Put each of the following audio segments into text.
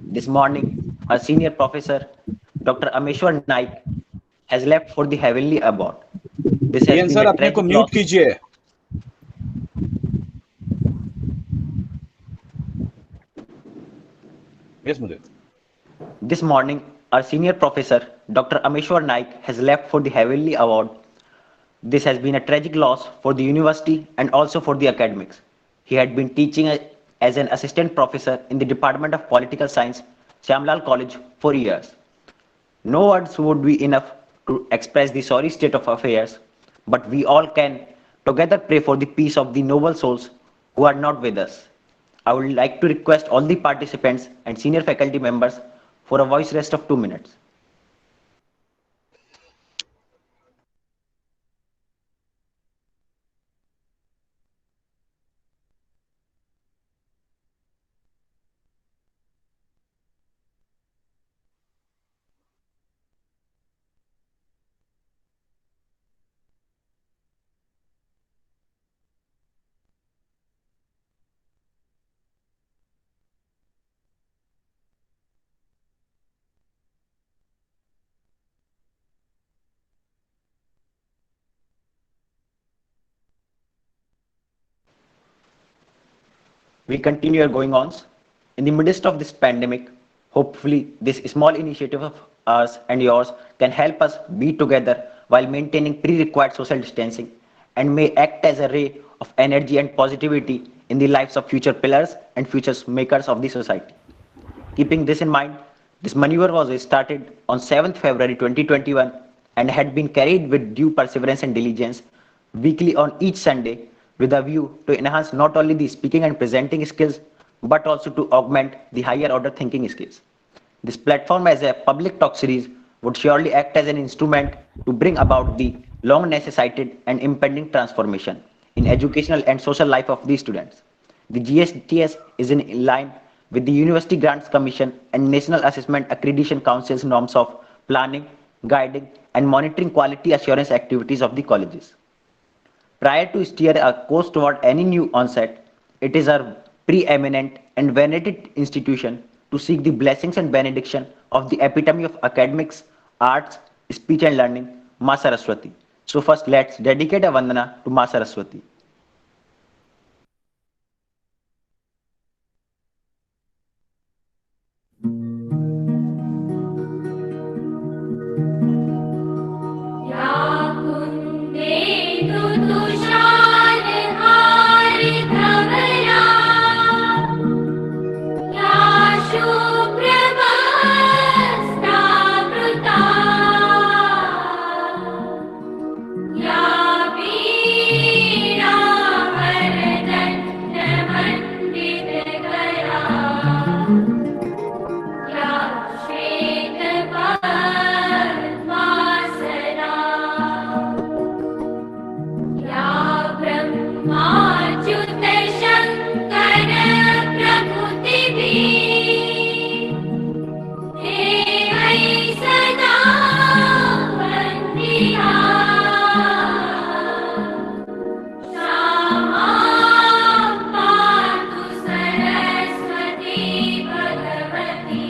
This morning, our senior professor, Dr. Ameshwar Naik, has left for the heavenly abode. This has एन been sir a अपने को tragic mute loss. कीजिए. Yes मुझे. This morning, our senior professor, Dr. Ameshwar Naik, has left for the heavenly abode. This has been a tragic loss for the university and also for the academics. He had been teaching as an assistant professor in the Department of Political Science, Shyamlal College, for years. No words would be enough to express the sorry state of affairs, but we all can together pray for the peace of the noble souls who are not with us. I would like to request all the participants and senior faculty members for a voice rest of 2 minutes. We continue our going ons. In the midst of this pandemic, hopefully this small initiative of ours and yours can help us be together while maintaining pre-required social distancing and may act as a ray of energy and positivity in the lives of future pillars and future makers of the society. Keeping this in mind, this maneuver was started on 7th February 2021 and had been carried with due perseverance and diligence weekly on each Sunday with a view to enhance not only the speaking and presenting skills but also to augment the higher order thinking skills. This platform as a public talk series would surely act as an instrument to bring about the long necessitated and impending transformation in educational and social life of these students. The GSTS is in line with the University Grants Commission and National Assessment Accreditation Council's norms of planning, guiding, and monitoring quality assurance activities of the colleges. Prior to steer a course toward any new onset, it is our preeminent and venerated institution to seek the blessings and benediction of the epitome of academics, arts, speech and learning, Ma Saraswati. So first let's dedicate a Vandana to Ma Saraswati. या कुन्देन्दु तुषारहारधवला या शुभ्रवस्त्रावृता या वीणावरदण्डमण्डितकरा या श्वेतपद्मासना या ब्रह्माच्युतशङ्करप्रभृतिभिः देवैः सदा वन्दिता सा पातु सरस्वती भगवती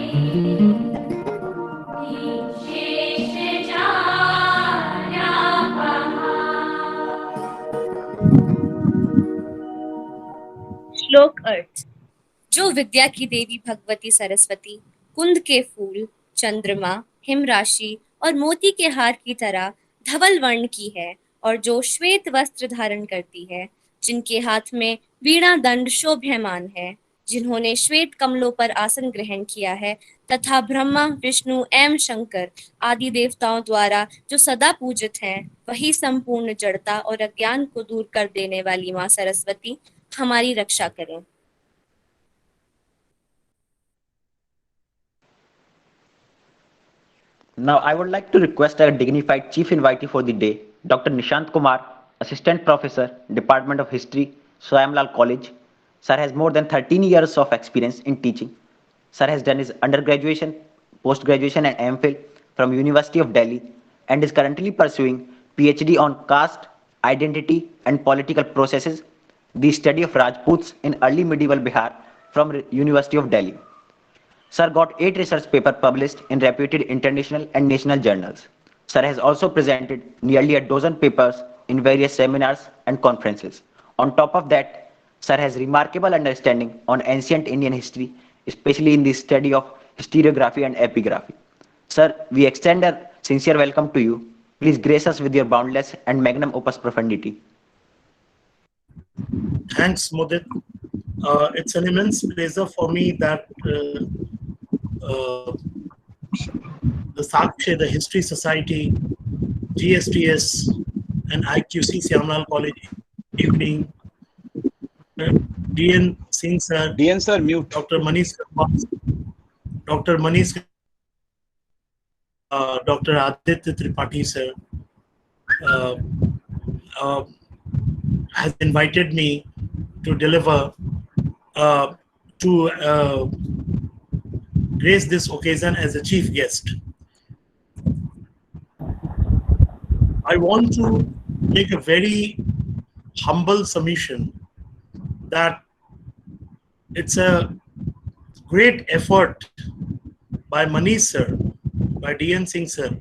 श्लोक अर्थ। जो विद्या की देवी भगवती सरस्वती कुंद के फूल, चंद्रमा, हिम राशि और मोती के हार की तरह धवल वर्ण की है और जो श्वेत वस्त्र धारण करती है, जिनके हाथ में वीणा दंड शोभ्यमान है, जिन्होंने श्वेत कमलों पर आसन ग्रहण किया है तथा ब्रह्मा, विष्णु एवं शंकर आदि देवताओं द्वारा जो सदा पूजित हैं, वही संपूर्ण जड़ता और अज्ञान को दूर कर देने वाली माँ सरस्वती हमारी रक्षा करें। Now I would like to request our dignified chief invitee for the day, Dr. Nishant Kumar, Assistant Professor, Department of History, Swayamlal College. Sir has more than 13 years of experience in teaching. Sir has done his undergraduation, post-graduation and MPhil from University of Delhi and is currently pursuing PhD on caste, identity and political processes, the study of Rajputs in early medieval Bihar from University of Delhi. Sir got 8 research papers published in reputed international and national journals. Sir has also presented nearly a dozen papers in various seminars and conferences. On top of that, Sir has remarkable understanding on ancient Indian history, especially in the study of historiography and epigraphy. Sir, we extend a sincere welcome to you. Please grace us with your boundless and magnum opus profundity. Thanks, Mudit. It's an immense pleasure for me that the Sakshe, the History Society, GSTS, and IQC Siamlal College evening, DN Singh sir, DN sir, mute. Dr. Manish Karwal, Dr. Manish, Dr. Aditya Tripathi sir, uh, uh, has invited me to deliver to grace this occasion as a chief guest. I want to make a very humble submission that it's a great effort by Manish sir, by DN Singh sir,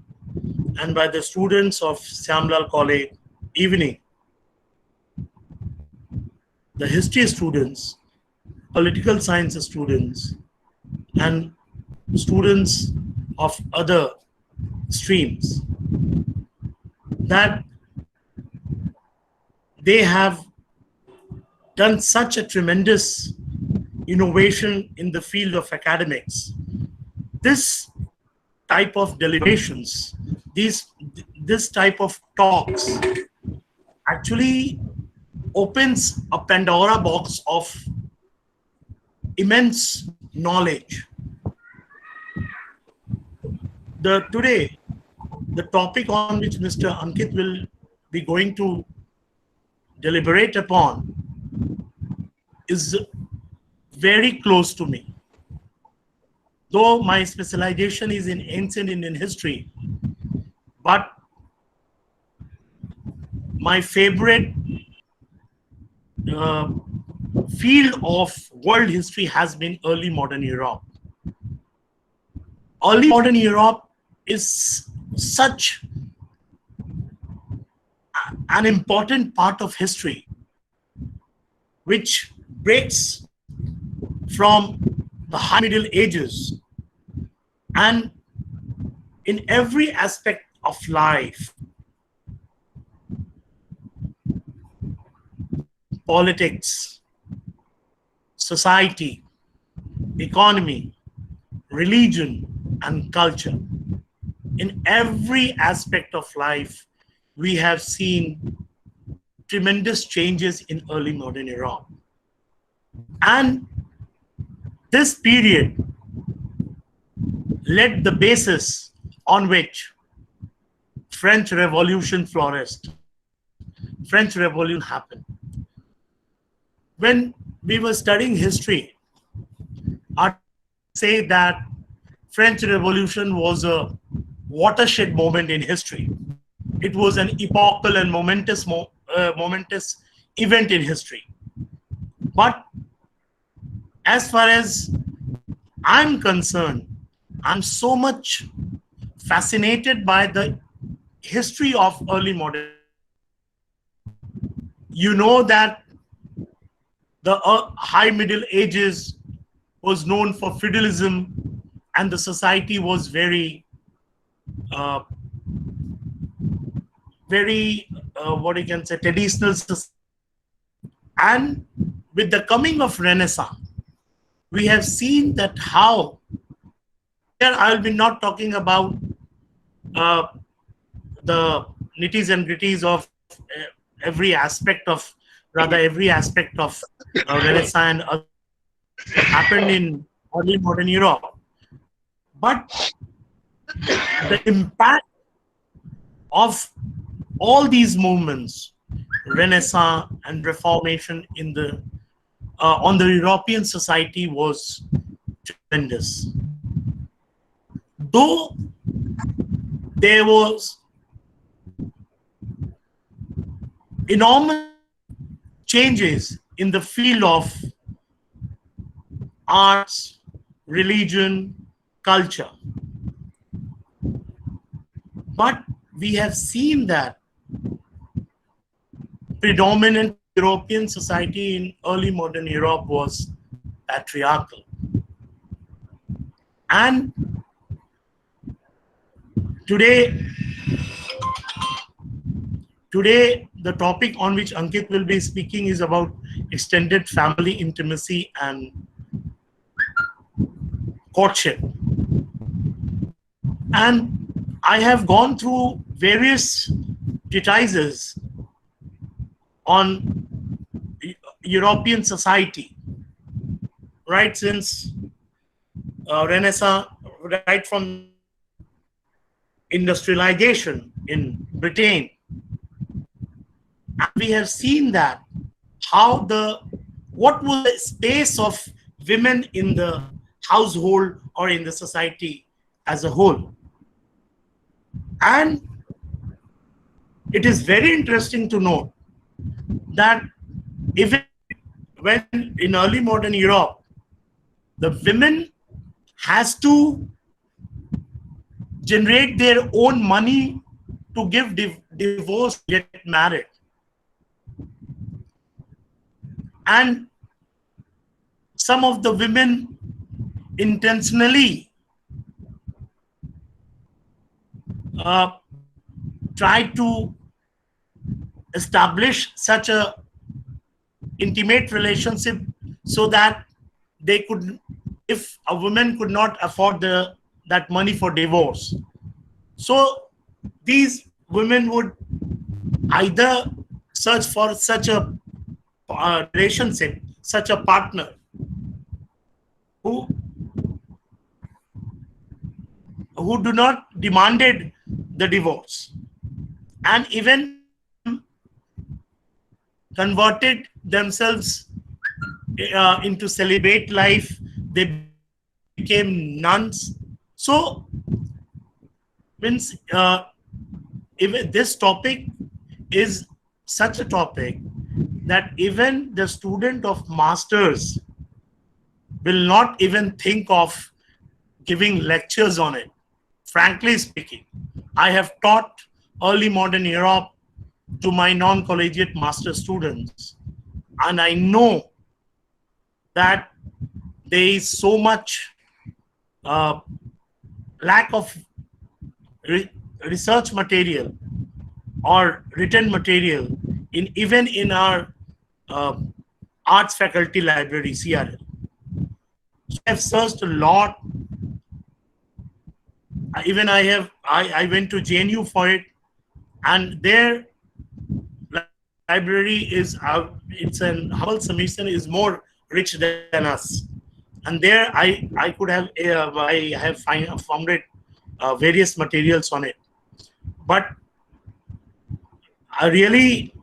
and by the students of Siamlal College evening, the history students, political science students, and students of other streams, that they have done such a tremendous innovation in the field of academics. This type of deliberations, this type of talks actually opens a Pandora box of immense knowledge. Today, the topic on which Mr. Ankit will be going to deliberate upon is very close to me. Though my specialization is in ancient Indian history, but my favorite field of world history has been early modern Europe. Early modern Europe is such an important part of history which breaks from the High Middle Ages, and in every aspect of life, politics, society, economy, religion, and culture. In every aspect of life, we have seen tremendous changes in early modern Europe. And this period led the basis on which French Revolution flourished. French Revolution happened. When we were studying history, I say that French Revolution was a watershed moment in history. It was an epochal and momentous event in history. But as far as I'm concerned, I'm so much fascinated by the history of early modern. You know that the High Middle Ages was known for feudalism, and the society was very what you can say, traditional society. And with the coming of Renaissance, we have seen that how, here I will be not talking about the nitties and gritties of every aspect of Renaissance and happened in early modern Europe. But the impact of all these movements, Renaissance and Reformation in the on the European society was tremendous. Though there was enormous changes in the field of arts, religion, culture. But we have seen that predominant European society in early modern Europe was patriarchal. And today, the topic on which Ankit will be speaking is about extended family intimacy and courtship. And I have gone through various treatises on European society, right since Renaissance, right from industrialization in Britain. And we have seen that what was the space of women in the household or in the society as a whole. And it is very interesting to note that even when in early modern Europe, the women has to generate their own money to give divorce, get married. And some of the women intentionally try to establish such a intimate relationship so that they could, if a woman could not afford that money for divorce, so these women would either search for such a relationship, such a partner who do not demanded the divorce, and even converted themselves into celibate life. They became nuns. So means even this topic is such a topic that even the student of masters will not even think of giving lectures on it. Frankly speaking, I have taught early modern Europe to my non-collegiate master students, and I know that there is so much lack of research material or written material even in our arts faculty library, CRL. So I've searched a lot. Even I went to JNU for it, and their library is it's an Hubble submission is more rich than us, and there I could have I have found it various materials on it, but I really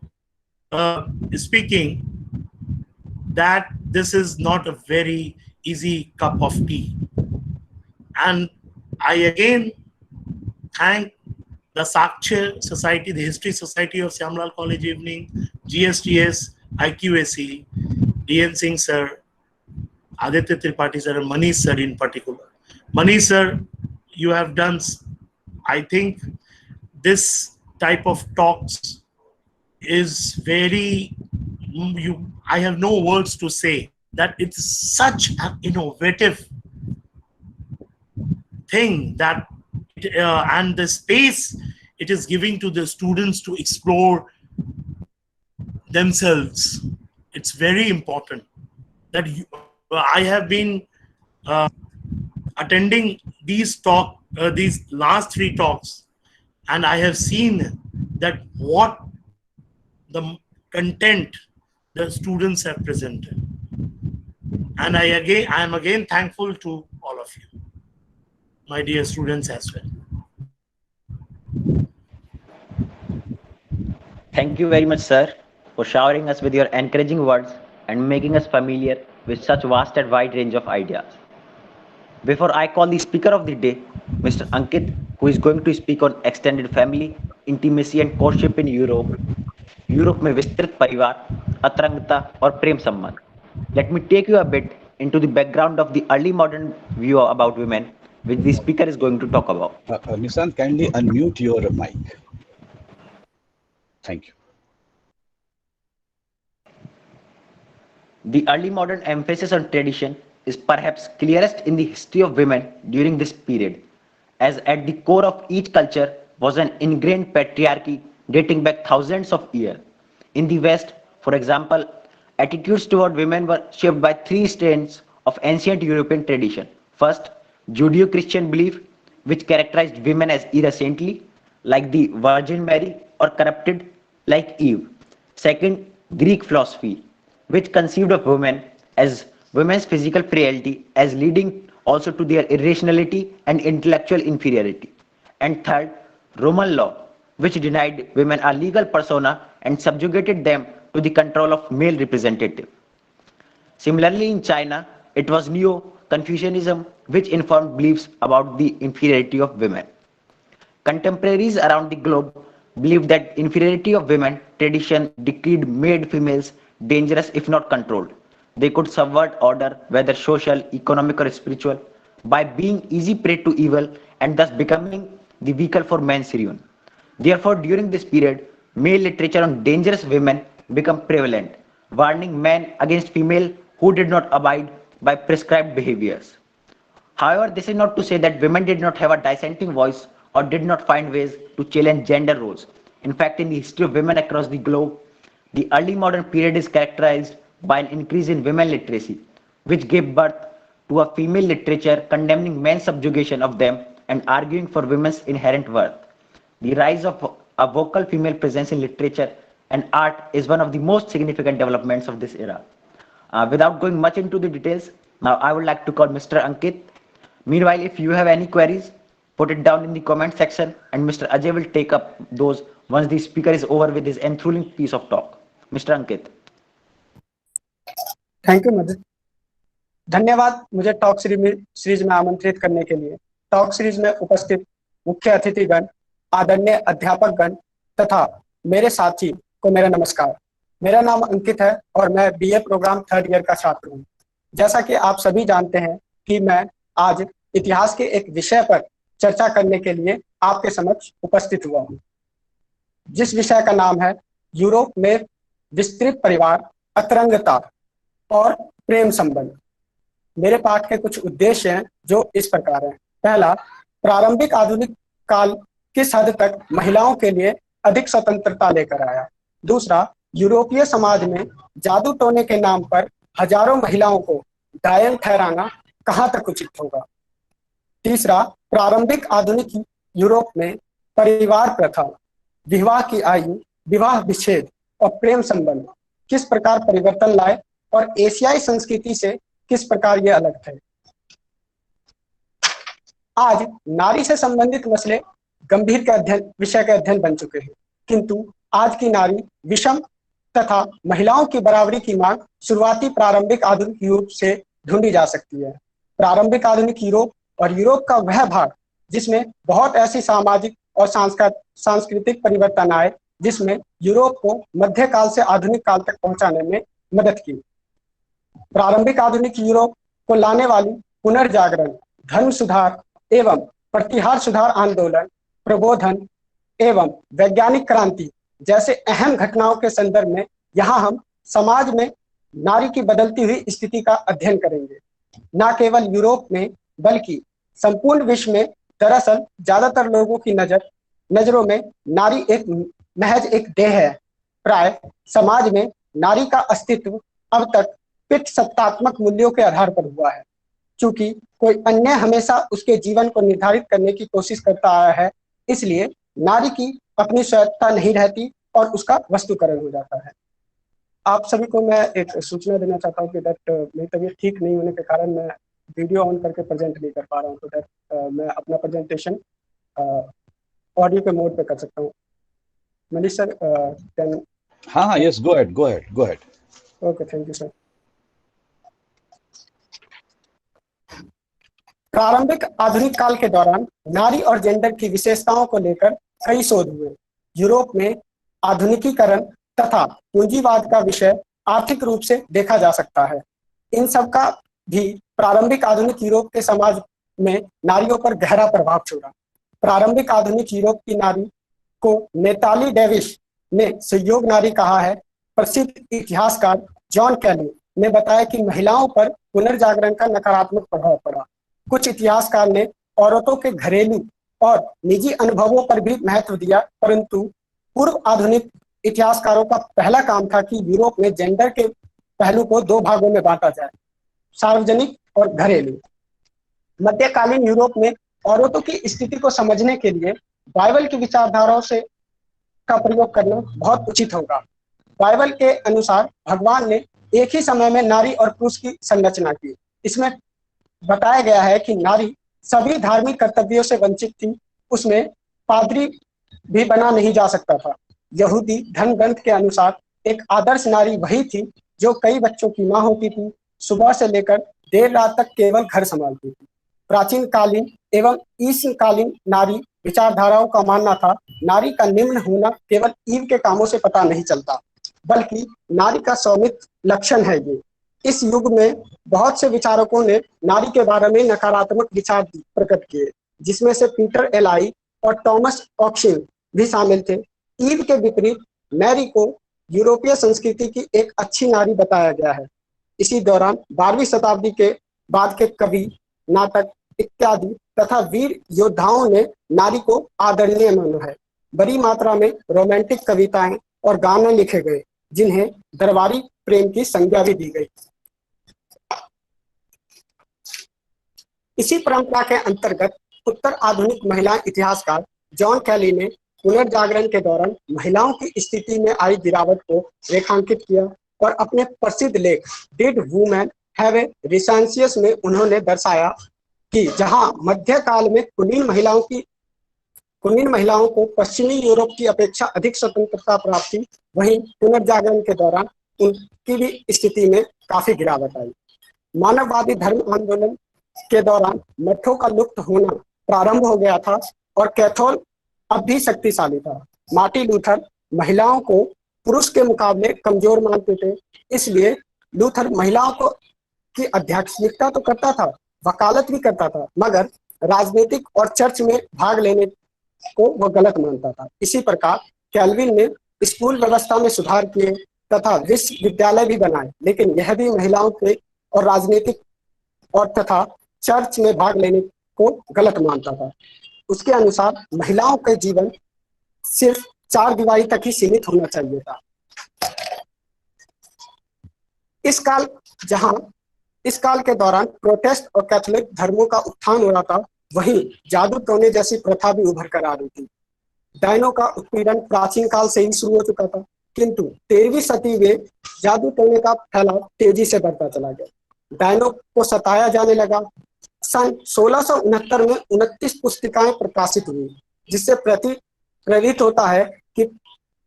speaking that this is not a very easy cup of tea. And I again thank the Sakshya Society, the History Society of Syamlal College Evening, GSTS, IQAC, DN Singh sir, Aditya Tripathi sir, and Manish sir in particular. Manish sir, you have done, I think this type of talks is very, I have no words to say that it's such an innovative thing that and the space it is giving to the students to explore themselves. It's very important that I have been attending these these last 3 talks, and I have seen that what the content the students have presented. And I am again thankful to all of you, my dear students as well. Thank you very much, sir, for showering us with your encouraging words and making us familiar with such vast and wide range of ideas. Before I call the speaker of the day, Mr. Ankit, who is going to speak on extended family, intimacy and courtship in Europe, Europe में विस्तृत परिवार, अतरंगता और प्रेम संबंध. Let me take you a bit into the background of the early modern view about women, which the speaker is going to talk about. Nishant, kindly unmute your mic. Thank you. The early modern emphasis on tradition is perhaps clearest in the history of women during this period, as at the core of each culture was an ingrained patriarchy dating back thousands of years. In the West, for example, attitudes toward women were shaped by three strands of ancient European tradition. First, Judeo Christian belief, which characterized women as either saintly, like the Virgin Mary, or corrupted, like Eve. Second, Greek philosophy, which conceived of women as women's physical frailty as leading also to their irrationality and intellectual inferiority. And third, Roman law, which denied women a legal persona and subjugated them to the control of male representative. Similarly, in China, it was Neo-Confucianism which informed beliefs about the inferiority of women. Contemporaries around the globe believed that inferiority of women tradition decreed made females dangerous if not controlled. They could subvert order, whether social, economic, or spiritual, by being easy prey to evil and thus becoming the vehicle for man's ruin. Therefore, during this period, male literature on dangerous women became prevalent, warning men against female who did not abide by prescribed behaviors. However, this is not to say that women did not have a dissenting voice or did not find ways to challenge gender roles. In fact, in the history of women across the globe, the early modern period is characterized by an increase in women literacy, which gave birth to a female literature condemning men's subjugation of them and arguing for women's inherent worth. The rise of a vocal female presence in literature and art is one of the most significant developments of this era. Without going much into the details, now I would like to call Mr. Ankit. Meanwhile, if you have any queries, put it down in the comment section and Mr. Ajay will take up those once the speaker is over with his enthralling piece of talk. Mr. Ankit. Thank you मदद। धन्यवाद मुझे talk series में आमंत्रित करने के लिए। Talk series में उपस्थित मुख्य अतिथिगण, आदरणीय अध्यापकगण तथा मेरे साथी को मेरा नमस्कार। मेरा नाम अंकित है और मैं बीए प्रोग्राम 3rd ईयर का छात्र हूँ। जैसा कि आप सभी जानते हैं कि मैं आज इतिहास के एक विषय पर चर्चा करने के लिए आपके समक्ष उपस्थित हुआ हूँ, जिस विषय का नाम है यूरोप में विस्तृत परिवार, अतरंगता और प्रेम संबंध। मेरे पाठ के कुछ उद्देश्य हैं जो इस प्रकार हैं। पहला, प्रारंभिक आधुनिक काल किस हद तक महिलाओं के लिए अधिक स्वतंत्रता लेकर आया। दूसरा, यूरोपीय समाज में जादू टोने के नाम पर हजारों महिलाओं को घायल ठहराना कहां तक उचित होगा। तीसरा, प्रारंभिक आधुनिक यूरोप में परिवार प्रथा, विवाह की आयु, विवाह विच्छेद और प्रेम संबंध किस प्रकार परिवर्तन लाए और एशियाई संस्कृति से किस प्रकार ये अलग थे। आज नारी से संबंधित मसले गंभीर विषय के अध्ययन बन चुके हैं, किंतु आज की नारी विषम तथा महिलाओं की बराबरी की मांग शुरुआती प्रारंभिक आधुनिक यूरोप से ढूंढी जा सकती है। प्रारंभिक आधुनिक यूरोप और यूरोप का वह भाग जिसमें बहुत ऐसी सामाजिक और सांस्कृतिक परिवर्तन आए जिसमें यूरोप को मध्यकाल से आधुनिक काल तक पहुंचाने में मदद की। प्रारंभिक आधुनिक यूरोप को लाने वाली पुनर्जागरण, धर्म सुधार एवं प्रतिहार सुधार आंदोलन, प्रबोधन एवं वैज्ञानिक क्रांति जैसे अहम घटनाओं के संदर्भ में यहाँ हम समाज में नारी की बदलती हुई स्थिति का अध्ययन करेंगे। न केवल यूरोप में बल्कि संपूर्ण विश्व में दरअसल ज्यादातर लोगों की नजरों में नारी एक महज एक देह है। प्राय समाज में नारी का अस्तित्व अब तक पितृ सत्तात्मक मूल्यों के आधार पर हुआ है। चूंकि कोई अन्य हमेशा उसके जीवन को निर्धारित करने की कोशिश करता आया है, इसलिए नारी की अपनी स्वायत्तता नहीं रहती और उसका वस्तुकरण हो जाता है। आप सभी को मैं एक सूचना देना चाहता हूँ कि मेरी तबीयत ठीक नहीं होने के कारण मैं वीडियो ऑन करके प्रेजेंट नहीं कर पा रहा हूँ, तो मैं अपना प्रेजेंटेशन ऑडियो के मोड पे कर सकता हूँ। Manish sir can. हाँ, yes, go ahead. Okay, thank you sir. प्रारंभिक आधुनिक काल के दौरान नारी और जेंडर की विशेषताओं को लेकर कई शोध हुए। यूरोप में आधुनिकीकरण तथा पूंजीवाद का विषय आर्थिक रूप से देखा जा सकता है। इन सब का भी प्रारंभिक आधुनिक यूरोप के समाज में नारियों पर गहरा प्रभाव छोड़ा। प्रारंभिक आधुनिक यूरोप की नारी को नेताली डेविस ने सहयोग नारी कहा है। प्रसिद्ध इतिहासकार जॉन कैली ने बताया कि महिलाओं पर पुनर्जागरण का नकारात्मक प्रभाव पड़ा। कुछ इतिहासकार ने औरतों के घरेलू और निजी अनुभवों पर भी महत्व दिया, परंतु पूर्व आधुनिक इतिहासकारों का पहला काम था कि यूरोप में जेंडर के पहलू को दो भागों में बांटा जाए, सार्वजनिक और घरेलू। मध्यकालीन यूरोप में औरतों की स्थिति को समझने के लिए बाइबल की विचारधाराओं से का प्रयोग करना बहुत उचित होगा। बाइबल के अनुसार भगवान ने एक ही समय में नारी और पुरुष की संरचना की। इसमें बताया गया है कि नारी सभी धार्मिक कर्तव्यों से वंचित थी। उसमें पादरी भी बना नहीं जा सकता था। यहूदी धर्म ग्रंथ के अनुसार एक आदर्श नारी वही थी जो कई बच्चों की मां होती थी, सुबह से लेकर देर रात तक केवल घर संभालती थी। प्राचीन कालीन एवं ईसाकालीन नारी विचारधाराओं का मानना था नारी का निम्न होना केवल ईव के कामों से पता नहीं चलता, बल्कि नारी का स्वामित्व लक्षण है ये। इस युग में बहुत से विचारकों ने नारी के बारे में नकारात्मक विचार प्रकट किए, जिसमें से पीटर एलाई और थॉमस ऑक्सिन भी शामिल थे। ईव के विपरीत मैरी को यूरोपीय संस्कृति की एक अच्छी नारी बताया गया है। इसी दौरान 12वीं शताब्दी के बाद के कवि, नाटक इत्यादि तथा वीर योद्धाओं ने नारी को आदरणीय माना है। बड़ी मात्रा में रोमांटिक कविताएं और गाने लिखे गए, जिन्हें दरबारी प्रेम की संज्ञा भी दी गई। इसी परंपरा के अंतर्गत उत्तर आधुनिक महिला इतिहासकार जॉन कैली ने पुनर्जागरण के दौरान महिलाओं की स्थिति में आई गिरावट को रेखांकित किया और अपने प्रसिद्ध लेख डिड वुमेन हैव ए रिसेंसियस में उन्होंने दर्शाया कि जहां मध्यकाल में कुलीन महिलाओं को पश्चिमी यूरोप की अपेक्षा अधिक स्वतंत्रता प्राप्त थी, वहीं पुनर्जागरण के दौरान उनकी भी स्थिति में काफी गिरावट आई। मानववादी धर्म आंदोलन के दौरान मठों का लुप्त होना प्रारंभ हो गया था और कैथोल अब भी शक्तिशाली था। मार्टिन लूथर महिलाओं को पुरुष के मुकाबले कमजोर मानते थे, इसलिए लूथर महिलाओं को की आध्यात्मिकता तो करता था, वकालत भी करता था, मगर राजनीतिक और चर्च में भाग लेने को वह गलत मानता था। इसी प्रकार कैल्विन ने स्कूल व्यवस्था में सुधार किए तथा विश्वविद्यालय भी बनाए, लेकिन यह भी महिलाओं के और राजनीतिक और तथा चर्च में भाग लेने को गलत मानता था। उसके अनुसार महिलाओं के जीवन सिर्फ 4 दीवारी तक ही सीमित होना चाहिए था। इस काल के दौरान प्रोटेस्ट और कैथोलिक धर्मों का उत्थान हो रहा था, वहीं जादू टोने जैसी प्रथा भी उभर कर आ रही थी। डायनों का उत्पीड़न प्राचीन काल से ही शुरू हो चुका था, किंतु 13वीं सदी में जादू टोने का फैलाव तेजी से बढ़ता चला गया। डायनों को सताया जाने लगा। सन 1669 में 29 पुस्तिकाएं प्रकाशित हुई, जिससे प्रेरित होता है कि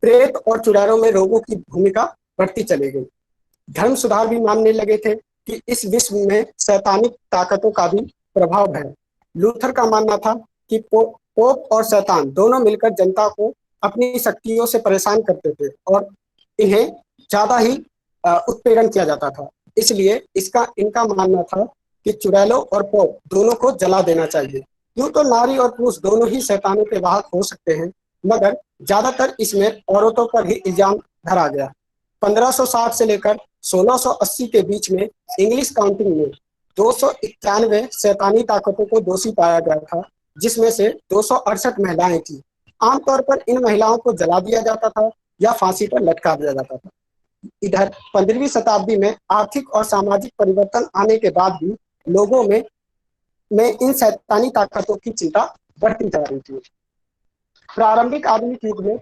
प्रेत और चुड़ैलों में रोगों की भूमिका बढ़ती चली गई। धर्म सुधार भी मानने लगे थे कि इस विश्व में शैतानिक ताकतों का भी प्रभाव है। लूथर का मानना था कि पोप और शैतान दोनों मिलकर जनता को अपनी शक्तियों से परेशान करते थे और इन्हें ज्यादा ही उत्पीड़न किया जाता था। इसलिए इनका मानना था कि चुड़ैलों और पोप दोनों को जला देना चाहिए। यूं तो नारी और पुरुष दोनों ही शैतानों के वाहक हो सकते हैं, मगर ज्यादातर इसमें औरतों पर ही इल्जाम धरा गया। 1560 से लेकर 1680 के बीच में इंग्लिश काउंटिंग में 291 शैतानी ताकतों को दोषी पाया गया था, जिसमें से 268 महिलाएं थी। आमतौर पर इन महिलाओं को जला दिया जाता था या फांसी पर लटका दिया जाता था। इधर 15वीं शताब्दी में आर्थिक और सामाजिक परिवर्तन आने के बाद भी लोगों में इन शैतानी ताकतों की चिंता बढ़ती जा रही थी। प्रारंभिक आधुनिक युग में,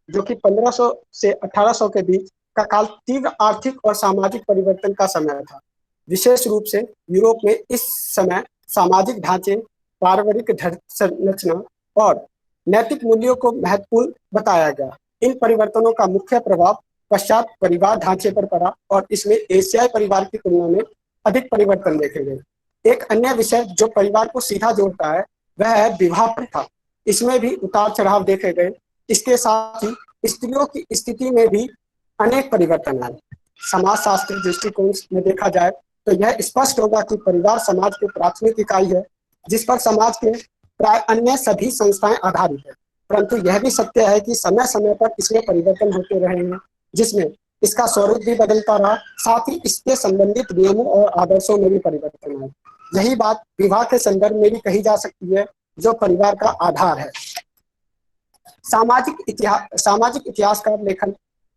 जो कि 1500 से 1800 के बीच का काल, तीव्र आर्थिक और सामाजिक परिवर्तन का समय था। विशेष रूप से यूरोप में इस समय सामाजिक ढांचे, पारिवारिक संरचना और नैतिक मूल्यों को महत्वपूर्ण बताया गया। इन परिवर्तनों का मुख्य प्रभाव पश्चात परिवार ढांचे पर पड़ा और इसमें एशियाई परिवार की तुलना में अधिक परिवर्तन देखे गए। एक अन्य विषय जो परिवार को सीधा जोड़ता है वह है विवाह प्रथा। इसमें भी उतार चढ़ाव देखे गए। इसके साथ ही स्त्रियों की स्थिति में भी अनेक परिवर्तन आए। समाजशास्त्री दृष्टिकोण में देखा जाए तो यह स्पष्ट होगा कि परिवार समाज की प्राथमिक इकाई है जिस पर समाज के प्राय अन्य सभी संस्थाएं आधारित है। परंतु यह भी सत्य है कि समय समय पर इसमें परिवर्तन होते रहे हैं, जिसमें इसका स्वरूप भी बदलता रहा, साथ ही इसके संबंधित नियमों और आदर्शों में भी परिवर्तन आए। यही बात विवाह के संदर्भ में भी कही जा सकती है, जो परिवार का आधार है। सामाजिक इतिहासकार लेखन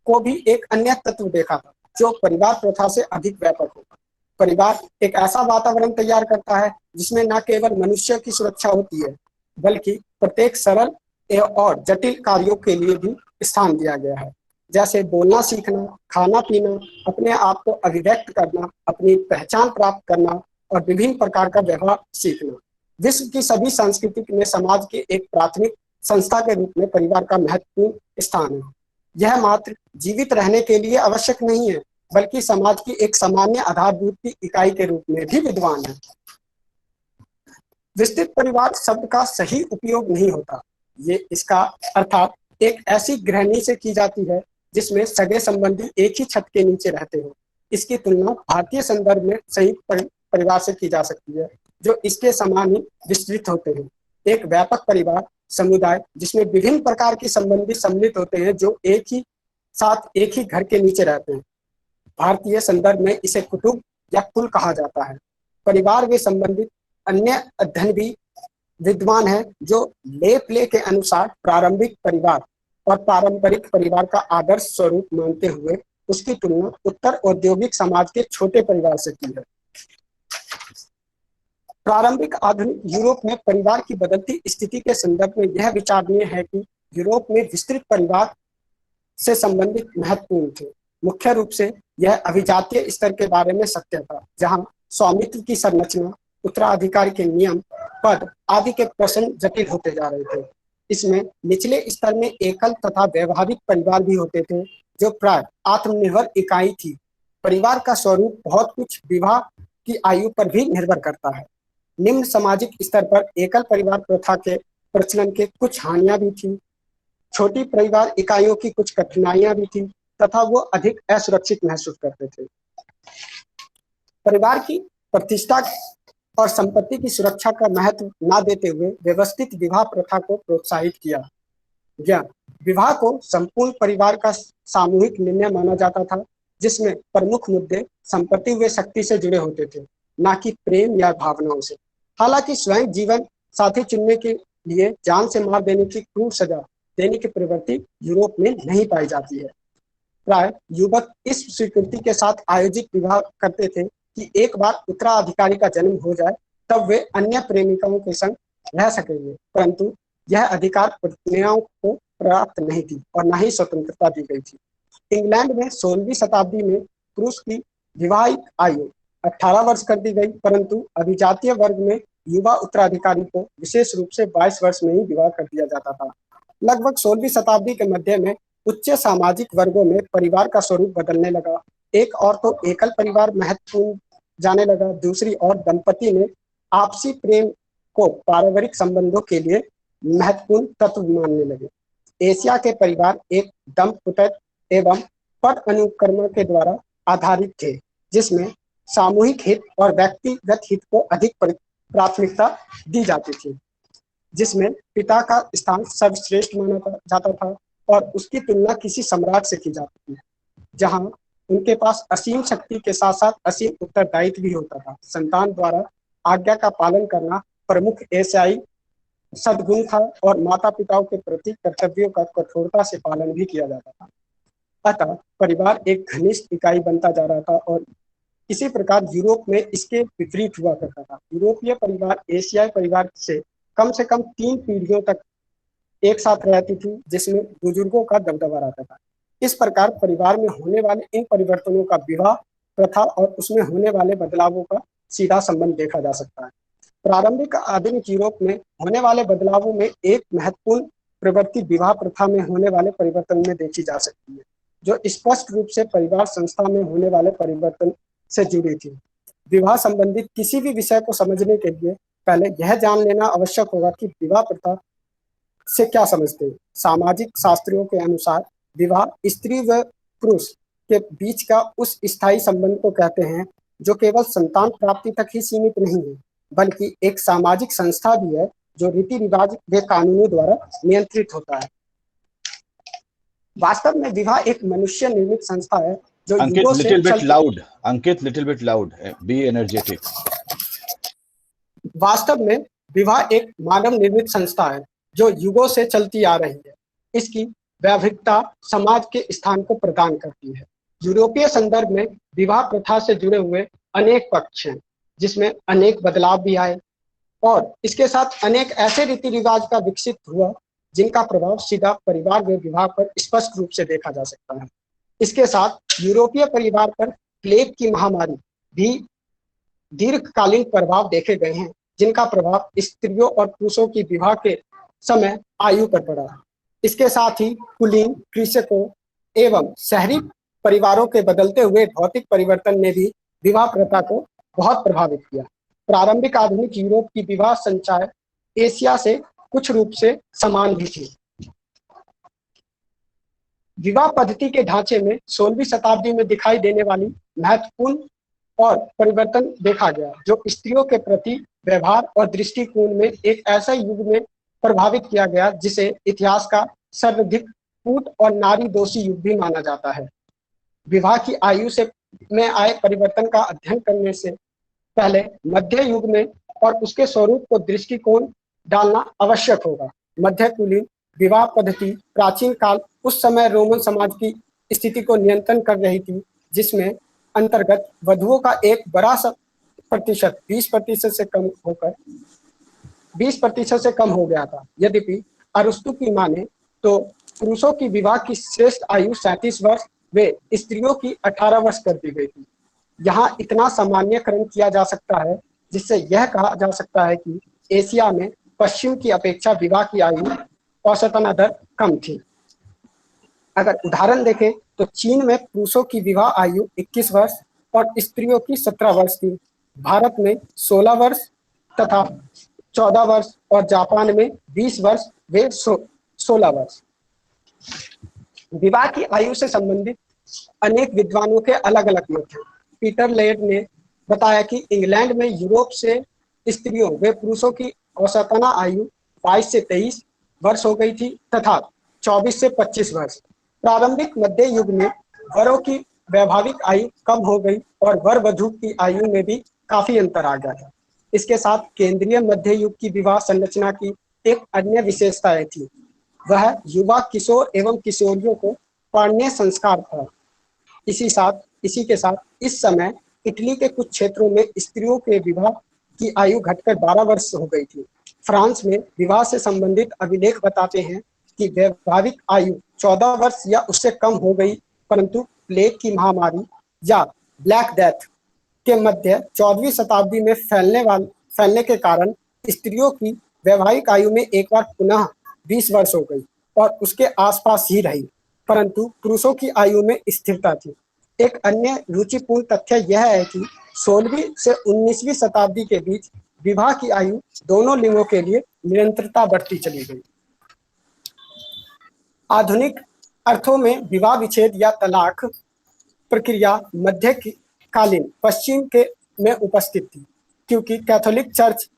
को भी एक अन्य तत्व देखा था जो परिवार प्रथा से अधिक व्यापक होगा। परिवार एक ऐसा वातावरण तैयार करता है जिसमें न केवल मनुष्य की सुरक्षा होती है, बल्कि प्रत्येक सरल और जटिल कार्यों के लिए भी स्थान दिया गया है, जैसे बोलना सीखना, खाना पीना, अपने आप को अभिव्यक्त करना, अपनी पहचान प्राप्त करना और विभिन्न प्रकार का व्यवहार सीखना। विश्व की सभी संस्कृति में समाज के एक प्राथमिक संस्था के रूप में परिवार का महत्वपूर्ण स्थान है। यह मात्र जीवित रहने के लिए आवश्यक नहीं है, बल्कि समाज की एक सामान्य आधारभूत की इकाई के रूप में भी विद्वान है। विस्तृत परिवार शब्द का सही उपयोग नहीं होता। ये इसका अर्थात एक ऐसी गृहिणी से की जाती है जिसमें सगे संबंधी एक ही छत के नीचे रहते हो। इसकी तुलना भारतीय संदर्भ में संयुक्त परिवार से की जा सकती है, जो इसके समान ही विस्तृत होते हैं। एक व्यापक परिवार समुदाय जिसमें विभिन्न प्रकार के संबंधी सम्मिलित होते हैं, जो एक ही साथ एक ही घर के नीचे रहते हैं। भारतीय संदर्भ में इसे कुटुंब या कुल कहा जाता है। परिवार के संबंधित अन्य अध्ययन भी विद्वान है जो लेपले के अनुसार प्रारंभिक परिवार और पारंपरिक परिवार का आदर्श स्वरूप मानते हुए उसकी तुलना उत्तर औद्योगिक समाज के छोटे परिवार से की है। प्रारंभिक आधुनिक यूरोप में परिवार की बदलती स्थिति के संदर्भ में यह विचारणीय है कि यूरोप में विस्तृत परिवार से संबंधित महत्वपूर्ण थे। मुख्य रूप से यह अभिजातीय स्तर के बारे में सत्य था, जहां स्वामित्व की संरचना, उत्तराधिकारी के नियम, पद आदि के प्रश्न जटिल होते जा रहे थे। इसमें निचले स्तर में एकल तथा व्यवहारिक परिवार भी होते थे, जो प्राय आत्मनिर्भर इकाई थी। परिवार का स्वरूप बहुत कुछ विवाह की आयु पर भी निर्भर करता है। निम्न सामाजिक स्तर पर एकल परिवार प्रथा के प्रचलन के कुछ हानियां भी थी, छोटी परिवार इकाइयों की कुछ कठिनाइयां भी थी तथा वो अधिक असुरक्षित महसूस करते थे। परिवार की प्रतिष्ठा और संपत्ति की सुरक्षा का महत्व न देते हुए व्यवस्थित विवाह प्रथा को प्रोत्साहित किया गया। विवाह को संपूर्ण परिवार का सामूहिक निर्णय माना जाता था, जिसमें प्रमुख मुद्दे संपत्ति व शक्ति से जुड़े होते थे, न कि प्रेम या भावनाओं से। हालांकि स्वयं जीवन साथी चुनने के लिए जान से मार देने की क्रूर सजा देने की प्रवृत्ति यूरोप में नहीं पाई जाती है। प्राय युवक इस स्वीकृति के साथ आयोजित विवाह करते थे कि एक बार उत्तराधिकारी का जन्म हो जाए तब वे अन्य प्रेमिकाओं के संग रह सकेंगे, परंतु यह अधिकार पत्नियों को प्राप्त नहीं थी और न ही स्वतंत्रता दी गई थी। इंग्लैंड में 16वीं शताब्दी में पुरुष की विवाहिक आयु 18 वर्ष कर दी गई, परंतु अभिजातीय वर्ग में युवा उत्तराधिकारी को विशेष रूप से 22 वर्ष में ही विवाह कर दिया जाता था। लगभग 16वीं शताब्दी के मध्य में उच्च सामाजिक वर्गों में परिवार का स्वरूप बदलने लगा। एक और तो एकल परिवार महत्वपूर्ण जाने लगा, दूसरी ओर दंपति ने आपसी प्रेम को पारिवारिक संबंधों के लिए महत्वपूर्ण तत्व मानने लगे। एशिया के परिवार एक दंपत्ति एवं पद अनुक्रम के द्वारा आधारित थे, जिसमें सामूहिक हित और व्यक्तिगत हित को अधिक प्राथमिकता दी जाती थी, जिसमें पिता का स्थान सर्वश्रेष्ठ माना जाता था और उसकी तुलना किसी सम्राट से की जाती थी, जहां उनके पास असीम शक्ति के साथ साथ असीम उत्तरदायित्व भी होता था। संतान द्वारा आज्ञा का पालन करना प्रमुख एशियाई सद्गुण था और माता पिताओं के प्रति कर्तव्यों का कठोरता से पालन भी किया जाता था। अतः परिवार एक घनिष्ठ इकाई बनता जा रहा था और इसी प्रकार यूरोप में इसके विपरीत हुआ करता था। यूरोपीय परिवार एशियाई परिवार से कम 3 पीढ़ियों तक एक साथ रहती थी, जिसमें बुजुर्गों का दबदबा रहता था। इस प्रकार परिवार में होने वाले इन परिवर्तनों का विवाह प्रथा और उसमें होने वाले बदलावों का सीधा संबंध देखा जा सकता है। प्रारंभिक आधुनिक यूरोप में होने वाले बदलावों में एक महत्वपूर्ण प्रवृत्ति विवाह प्रथा में होने वाले परिवर्तन में देखी जा सकती है, जो स्पष्ट रूप से परिवार संस्था में होने वाले परिवर्तन से जुड़ी थी। विवाह संबंधित किसी भी विषय को समझने के लिए पहले यह जान लेना आवश्यक होगा कि विवाह प्रथा से क्या समझते हैं। सामाजिक शास्त्रियों के अनुसार विवाह स्त्री व पुरुष के बीच का उस स्थायी संबंध को कहते हैं जो केवल संतान प्राप्ति तक ही सीमित नहीं है, बल्कि एक सामाजिक संस्था भी है जो रीति रिवाज व कानूनों द्वारा नियंत्रित होता है। वास्तव में विवाह एक मनुष्य निर्मित संस्था है जो Ankit, युगों से little bit चलती loud. Ankit, little bit loud. Be energetic. वास्तव में विवाह एक मानव निर्मित संस्था है जो युगों से चलती आ रही है। इसकी वैविधता समाज के स्थान को प्रदान करती है। यूरोपीय संदर्भ में विवाह प्रथा से जुड़े हुए अनेक पक्ष हैं, जिसमें अनेक बदलाव भी आए और इसके साथ अनेक ऐसे रीति रिवाज का विकसित हुआ जिनका प्रभाव सीधा परिवार में विवाह पर स्पष्ट रूप से देखा जा सकता है। इसके साथ यूरोपीय परिवार पर प्लेग की महामारी भी दीर्घकालीन प्रभाव देखे गए हैं, जिनका प्रभाव स्त्रियों और पुरुषों की विवाह के समय आयु पर पड़ा है। इसके साथ ही कुलीन, कृषकों एवं शहरी परिवारों के बदलते हुए भौतिक परिवर्तन ने भी विवाह प्रथा को बहुत प्रभावित किया। प्रारंभिक आधुनिक यूरोप की विवाह संचार एशिया से कुछ रूप से समान भी थी। विवाह पद्धति के ढांचे में 16वीं शताब्दी में दिखाई देने वाली महत्वपूर्ण और परिवर्तन देखा गया, जो स्त्रियों के प्रति व्यवहार और दृष्टिकोण में एक ऐसा युग में प्रभावित किया गया जिसे इतिहास का सर्वाधिक कूट और नारी दोषी युग भी माना जाता है। विवाह की आयु से में आए परिवर्तन का अध्ययन करने से पहले मध्य युग में और उसके स्वरूप को दृष्टिकोण डालना आवश्यक होगा। मध्य कुलीन विवाह पद्धति प्राचीन काल उस समय रोमन समाज की स्थिति को नियंत्रण कर रही थी, जिसमें अंतर्गत वधुओं का एक बड़ा प्रतिशत 20% से कम हो गया था। यद्यपि अरस्तु की माने तो पुरुषों की विवाह की श्रेष्ठ आयु 37 वर्ष व स्त्रियों की 18 वर्ष कर दी गई थी। यहाँ इतना सामान्यकरण किया जा सकता है जिससे यह कहा जा सकता है कि एशिया में पश्चिम की अपेक्षा विवाह की आयु औसतन दर कम थी। अगर उदाहरण देखें तो चीन में पुरुषों की विवाह आयु 21 वर्ष और स्त्रियों की 17 वर्ष थी। भारत में 16 वर्ष तथा 14 वर्ष और जापान में 20 वर्ष व 16 वर्ष। विवाह की आयु से संबंधित अनेक विद्वानों के अलग अलग मत हैं। पीटर लेड ने बताया कि इंग्लैंड में यूरोप से स्त्रियों व पुरुषों की औसतना आयु 22 से 23 वर्ष हो गई थी तथा 24 से 25 वर्ष। प्रारंभिक मध्य युग में वरों की वैवाहिक आयु कम हो गई और वर वधु की आयु में भी काफी अंतर आ गया था। इसके साथ केंद्रीय मध्य युग की विवाह संरचना की एक अन्य विशेषता थी, वह युवा किशोर एवं किशोरियों को पढ़ने संस्कार था। इसी के साथ इस समय इटली के कुछ क्षेत्रों में स्त्रियों के विवाह की आयु घटकर 12 वर्ष हो गई थी। फ्रांस में विवाह से संबंधित अभिलेख बताते हैं कि वैवाहिक आयु 14 वर्ष या उससे कम हो गई, परंतु प्लेग की महामारी या ब्लैक डेथ के मध्य 14वीं शताब्दी में फैलने के कारण स्त्रियों की वैवाहिक आयु में एक बार पुनः 20 वर्ष हो गई और उसके आसपास ही रही, परंतु पुरुषों की आयु में स्थिरता थी। एक अन्य रुचिपूर्ण तथ्य यह है कि 16वीं से 19वीं शताब्दी के बीच विवाह की आयु दोनों लिंगों के लिए निरंतरता बढ़ती चली गई। आधुनिक अर्थों में विवाह विच्छेद या तलाक प्रक्रिया मध्यकालीन पश्चिम में उपस्थित थी, क्योंकि कैथोलिक चर्च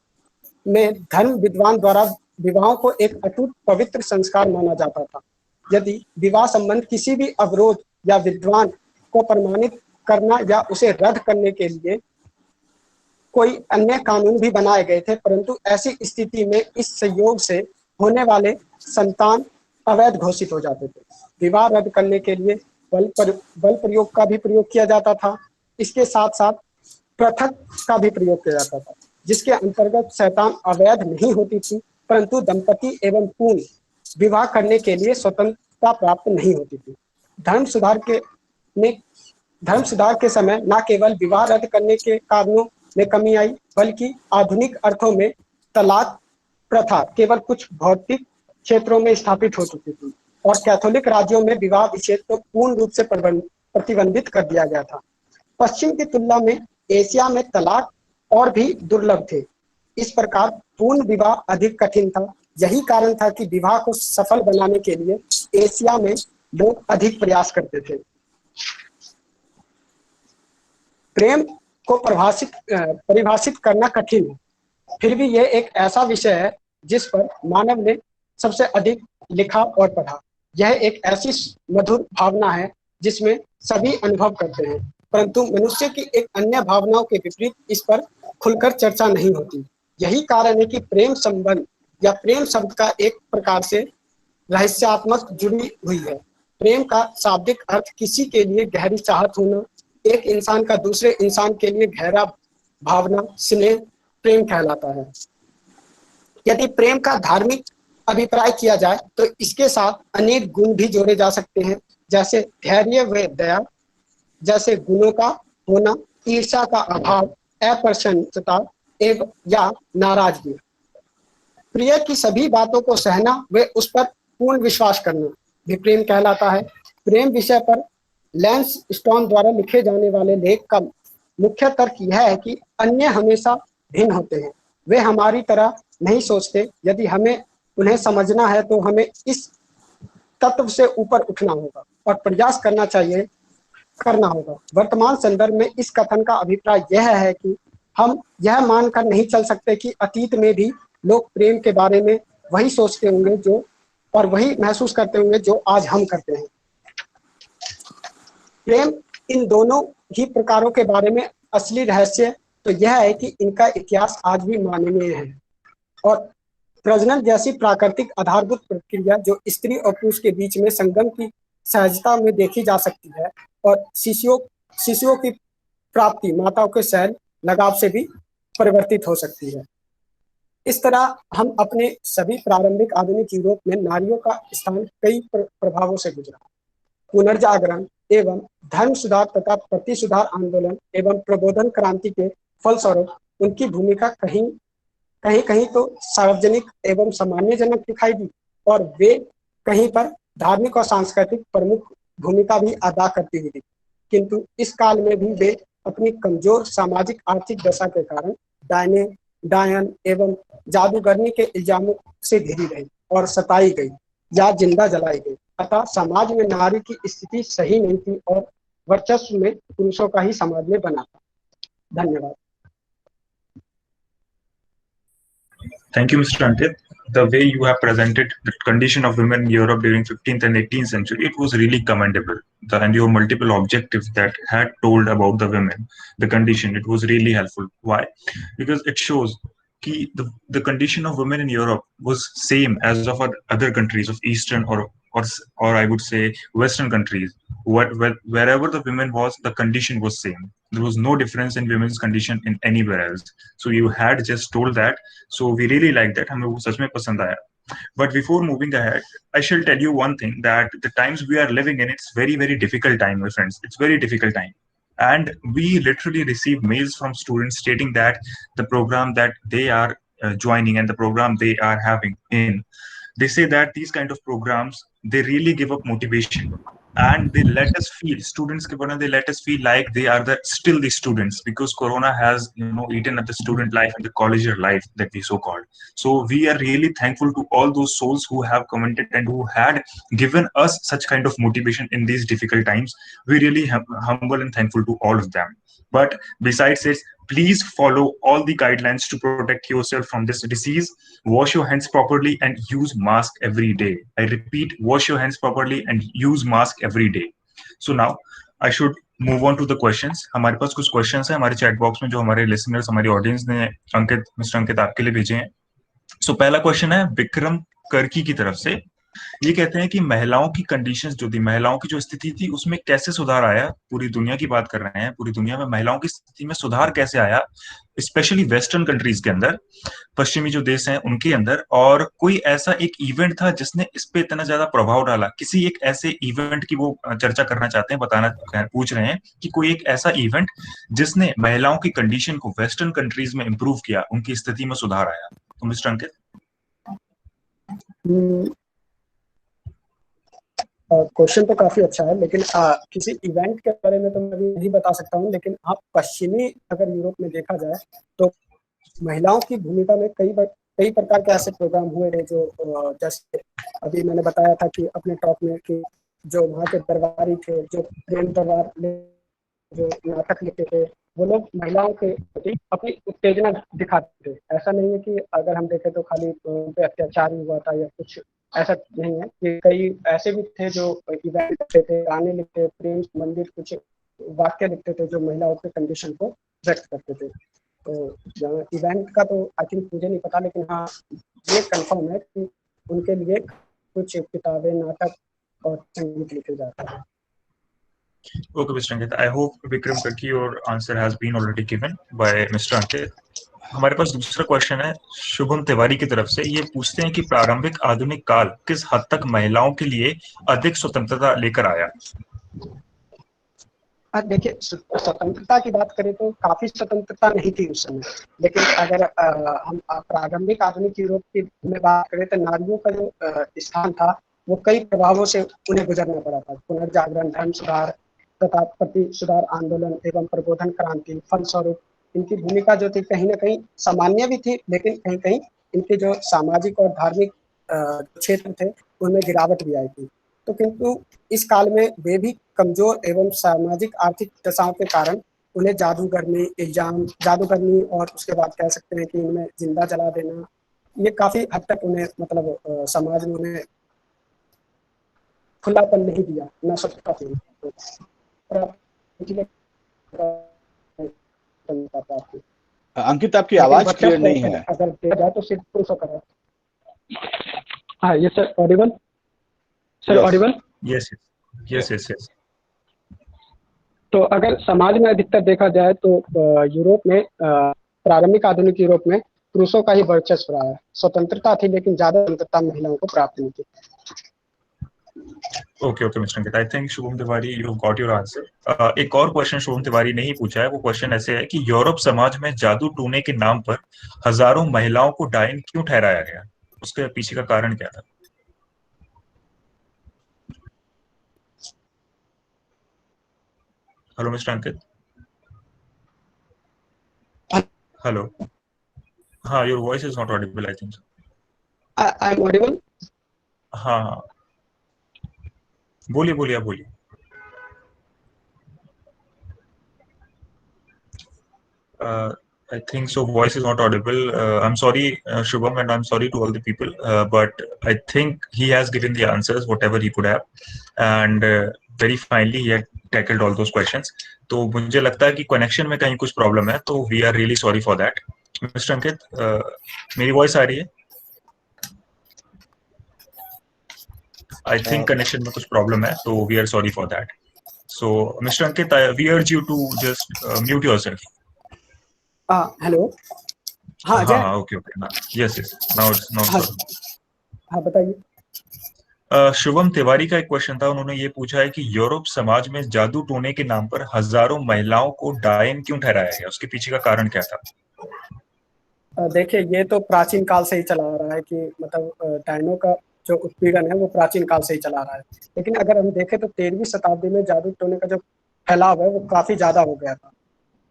में धर्म विद्वान द्वारा विवाहों को एक अटूट पवित्र संस्कार माना जाता था। यदि विवाह संबंध किसी भी अवरोध या विद्वान को प्रमाणित करना या उसे रद्द करने के लिए कोई अन्य कानून भी बनाए गए थे, परंतु ऐसी स्थिति में इस संयोग से होने वाले संतान अवैध घोषित हो जाते थे। विवाह रद्द करने के लिए बल प्रयोग का भी प्रयोग किया जाता था। इसके साथ साथ पृथक का भी प्रयोग किया जाता था, जिसके अंतर्गत संतान अवैध नहीं होती थी, परंतु दंपति एवं पूर्ण विवाह करने के लिए स्वतंत्रता प्राप्त नहीं होती थी। धर्म सुधार के समय न केवल विवाह रद्द करने के कारणों में कमी आई, बल्कि आधुनिक अर्थों में तलाक प्रथा केवल कुछ भौतिक क्षेत्रों में स्थापित हो चुकी थी और कैथोलिक राज्यों में विवाह विच्छेद को पूर्ण रूप से प्रतिबंधित कर दिया गया था। पश्चिम की तुलना में एशिया में तलाक और भी दुर्लभ थे। इस प्रकार पूर्ण विवाह अधिक कठिन था। यही कारण था कि विवाह को सफल बनाने के लिए एशिया में लोग अधिक प्रयास करते थे। प्रेम को परिभाषित करना कठिन है। फिर भी यह एक ऐसा विषय है जिस पर मानव ने सबसे अधिक लिखा और पढ़ा। यह एक ऐसी मधुर भावना है जिसमें सभी अनुभव करते हैं, परंतु मनुष्य की एक अन्य भावनाओं के विपरीत इस पर खुलकर चर्चा नहीं होती। यही कारण है कि प्रेम संबंध या प्रेम शब्द का एक प्रकार से रहस्यात्मक जुड़ी हुई है। प्रेम का शाब्दिक अर्थ किसी के लिए गहरी चाहत होना, एक इंसान का दूसरे इंसान के लिए गहरा भावना, स्नेह प्रेम कहलाता है। यदि प्रेम का धार्मिक अभिप्राय किया जाए तो इसके साथ अनेक गुण भी जोड़े जा सकते हैं, जैसे धैर्य व दया जैसे गुणों का होना, ईर्ष्या का अभाव, अप्रसन्नता एवं या नाराजगी। प्रिय की सभी बातों को सहना व उस पर पूर्ण विश्वास करना भी प्रेम कहलाता है। प्रेम विषय पर लैंस स्टोन द्वारा लिखे जाने वाले लेख का मुख्य तर्क यह है कि अन्य हमेशा भिन्न होते हैं, वे हमारी तरह नहीं सोचते। यदि हमें उन्हें समझना है तो हमें इस तत्व से ऊपर उठना होगा और प्रयास करना होगा। वर्तमान संदर्भ में इस कथन का अभिप्राय यह है कि हम यह मानकर नहीं चल सकते कि अतीत में भी लोग प्रेम के बारे में वही सोचते होंगे जो और वही महसूस करते होंगे जो आज हम करते हैं। प्रेम इन दोनों ही प्रकारों के बारे में असली रहस्य तो यह है कि इनका इतिहास आज भी माननीय है और प्रजनन जैसी प्राकृतिक आधारभूत प्रक्रिया जो स्त्री और पुरुष के बीच में संगम की सहजता में देखी जा सकती है और शिशुओं की प्राप्ति माताओं के शैल लगाव से भी परिवर्तित हो सकती है। इस तरह हम अपने सभी प्रारंभिक आधुनिक यूरोप में नारियों का स्थान कई प्रभावों से गुजरा। पुनर्जागरण एवं धर्म सुधार तथा प्रति सुधार आंदोलन एवं प्रबोधन क्रांति के फलस्वरूप उनकी भूमिका कहीं कहीं तो सार्वजनिक एवं सम्मानजनक दिखाई दी और वे कहीं पर धार्मिक और सांस्कृतिक प्रमुख भूमिका भी अदा करती हुई, किंतु इस काल में भी वे अपनी कमजोर सामाजिक आर्थिक दशा के कारण डायन एवं जादूगरनी के इल्जामों से घिरी रही और सताई गई या जिंदा जलाई गई। अतः समाज में नारी की स्थिति सही नहीं थी और वर्चस्व में पुरुषों का ही समाज में बना था। धन्यवाद। Thank you, Mr. Ankit. The way you have presented the condition of women in Europe during 15th and 18th century, it was really commendable. And your multiple objectives that had told about the women, the condition, it was really helpful. Why? Because it shows that the condition of women in Europe was same as of other countries of Eastern or I would say Western countries. Wherever the women was, the condition was same. There was no difference in women's condition in anywhere else. So you had just told that. So we really like that. हमें वो सच में पसंद आया. But before moving ahead, I shall tell you one thing, that the times we are living in, it's very, very difficult time, my friends. It's very difficult time. And we literally receive mails from students stating that the program that they are joining and the program they are having in, they say that these kind of programs, they really give up motivation. And they let us feel, students, they let us feel like they are still the students, because Corona has, eaten up the student life and the college life that we so called. So we are really thankful to all those souls who have commented and who had given us such kind of motivation in these difficult times. We really humble and thankful to all of them. But besides this, please follow all the guidelines to protect yourself from this disease. Wash your hands properly and use mask every day. I repeat, wash your hands properly and use mask every day. So now I should move on to the questions. हमारे पास कुछ questions हैं हमारे chat box में जो हमारे listeners, हमारी audience ने Mr. Ankit आपके लिए भेजे हैं. So पहला question है विक्रम कर्की की तरफ से. ये कहते हैं कि महिलाओं की कंडीशंस जो थी, महिलाओं की जो स्थिति थी, उसमें कैसे सुधार आया. पूरी दुनिया की बात कर रहे हैं, पूरी दुनिया में महिलाओं की स्थिति में सुधार कैसे आया, स्पेशली वेस्टर्न कंट्रीज के अंदर, पश्चिमी जो देश हैं उनके अंदर. और कोई ऐसा एक इवेंट था जिसने इस पे इतना ज्यादा प्रभाव डाला. किसी एक ऐसे इवेंट की वो चर्चा करना चाहते हैं, पूछ रहे हैं कि कोई एक ऐसा इवेंट जिसने महिलाओं की कंडीशन को वेस्टर्न कंट्रीज में इंप्रूव किया, उनकी स्थिति में सुधार आया. तो मिस्टर अंकित. क्वेश्चन तो काफी अच्छा है, लेकिन किसी इवेंट के बारे में तो मैं अभी नहीं बता सकता हूँ. लेकिन पश्चिमी अगर यूरोप में देखा जाए तो महिलाओं की भूमिका में कई प्रकार के ऐसे प्रोग्राम हुए थे जो जैसे अभी मैंने बताया था कि अपने टॉक में कि जो वहाँ के दरबारी थे, जो प्रेम दरबार जो नाटक लिखते थे, वो लोग महिलाओं के प्रति अपनी उत्तेजना दिखाते थे। ऐसा नहीं है कि अगर हम देखें तो खाली उन पे अत्याचार ही हुआ था या कुछ, ऐसा नहीं है कि कई ऐसे भी थे जो इवेंट लिखते थे, गाने लिखते थे, प्रेम संबंधित कुछ वाक्य लिखते थे जो महिलाओं के कंडीशन को व्यक्त करते थे। तो इवेंट का तो आई थिंक मुझे नहीं पता, लेकिन हाँ ये कंफर्म है कि उनके लिए कुछ किताबें, नाटक और संगीत लिखे जाते हैं। Okay, Mr. Ankit. I hope Vikram Karki, your answer has been already given by Mr. Ankit. हमारे पास दूसरा क्वेश्चन है शुभम तिवारी की तरफ से। ये पूछते हैं कि प्रारंभिक आधुनिक काल किस हद तक महिलाओं के लिए अधिक स्वतंत्रता लेकर आया? देखिए, स्वतंत्रता की बात करें तो काफी स्वतंत्रता नहीं थी उस समय, लेकिन अगर हम प्रारंभिक आधुनिक यूरोप की में बात करें तो नारियों का जो स्थान था वो कई प्रभावों से उन्हें गुजरना पड़ा था। पुनर्जागरण, धर्म सुधार तथा प्रति सुधार आंदोलन एवं प्रबोधन क्रांति फलस्वरूप इनकी भूमिका जो थी कहीं ना कहीं सामान्य भी थी, लेकिन कहीं कहीं इनके जो सामाजिक और धार्मिक क्षेत्र थे उनमें गिरावट भी आई थी। तो किंतु इस काल में वे भी कमजोर एवं सामाजिक आर्थिक दशाओं के कारण उन्हें जादूगरनी और उसके बाद कह सकते हैं कि उन्हें जिंदा जला देना, ये काफी हद तक उन्हें मतलब समाज में उन्हें खुलापन नहीं दिया, ना स्वतंत्रता थी। अंकित, आपकी आवाज क्लियर नहीं है। अगर देखा जाए तो सिर्फ पुरुषों का। हाँ, ये sir Audible? Sir Audible? Yes yes yes yes. तो अगर समाज में अधिकतर देखा जाए तो यूरोप में प्रारंभिक आधुनिक यूरोप में पुरुषों का ही वर्चस्व रहा है। स्वतंत्रता थी लेकिन ज्यादा स्वतंत्रता महिलाओं को प्राप्त नहीं थी। Okay okay mister Ankit, I think Shubham Tiwari you got your answer. एक और क्वेश्चन शुभम तिवारी ने ही पूछा है। वो क्वेश्चन ऐसे है कि यूरोप समाज में जादू टूने के नाम पर हजारों महिलाओं को डायन क्यों ठहराया गया? उसके पीछे का कारण क्या था? हेलो मिस्टर अंकित। हेलो। हाँ, your voice is not Audible, I think. I am audible? हाँ हाँ, बोलिए बोलिए, आप बोलिए। I think so. Voice is not audible. I'm sorry, Shubham, and I'm sorry to all the people. But I think he has given the answers, whatever he could have, and very finely he had tackled all those questions. तो मुझे लगता है कि connection में कहीं कुछ problem है, तो we are really sorry for that. Mr. अंकित, मेरी वॉइस आ रही है? I think connection में कुछ प्रॉब्लम है, तो we are sorry for that. So, Mr. Ankit, we urge you to just mute yourself. Hello. हाँ हाँ, okay okay, yes yes, now हाँ बताइए। शुभम तिवारी का एक क्वेश्चन था। उन्होंने ये पूछा है कि यूरोप समाज में जादू टोने के नाम पर हजारों महिलाओं को डायन क्यों ठहराया गया? उसके पीछे का कारण क्या था? देखिए, ये तो प्राचीन काल से ही चला आ रहा है कि मतलब डायनों का जो उत्पीड़न है वो प्राचीन काल से ही चला आ रहा है। लेकिन अगर हम देखें तो 13वीं शताब्दी में जादू टोने का जो फैलाव है वो काफी ज्यादा हो गया था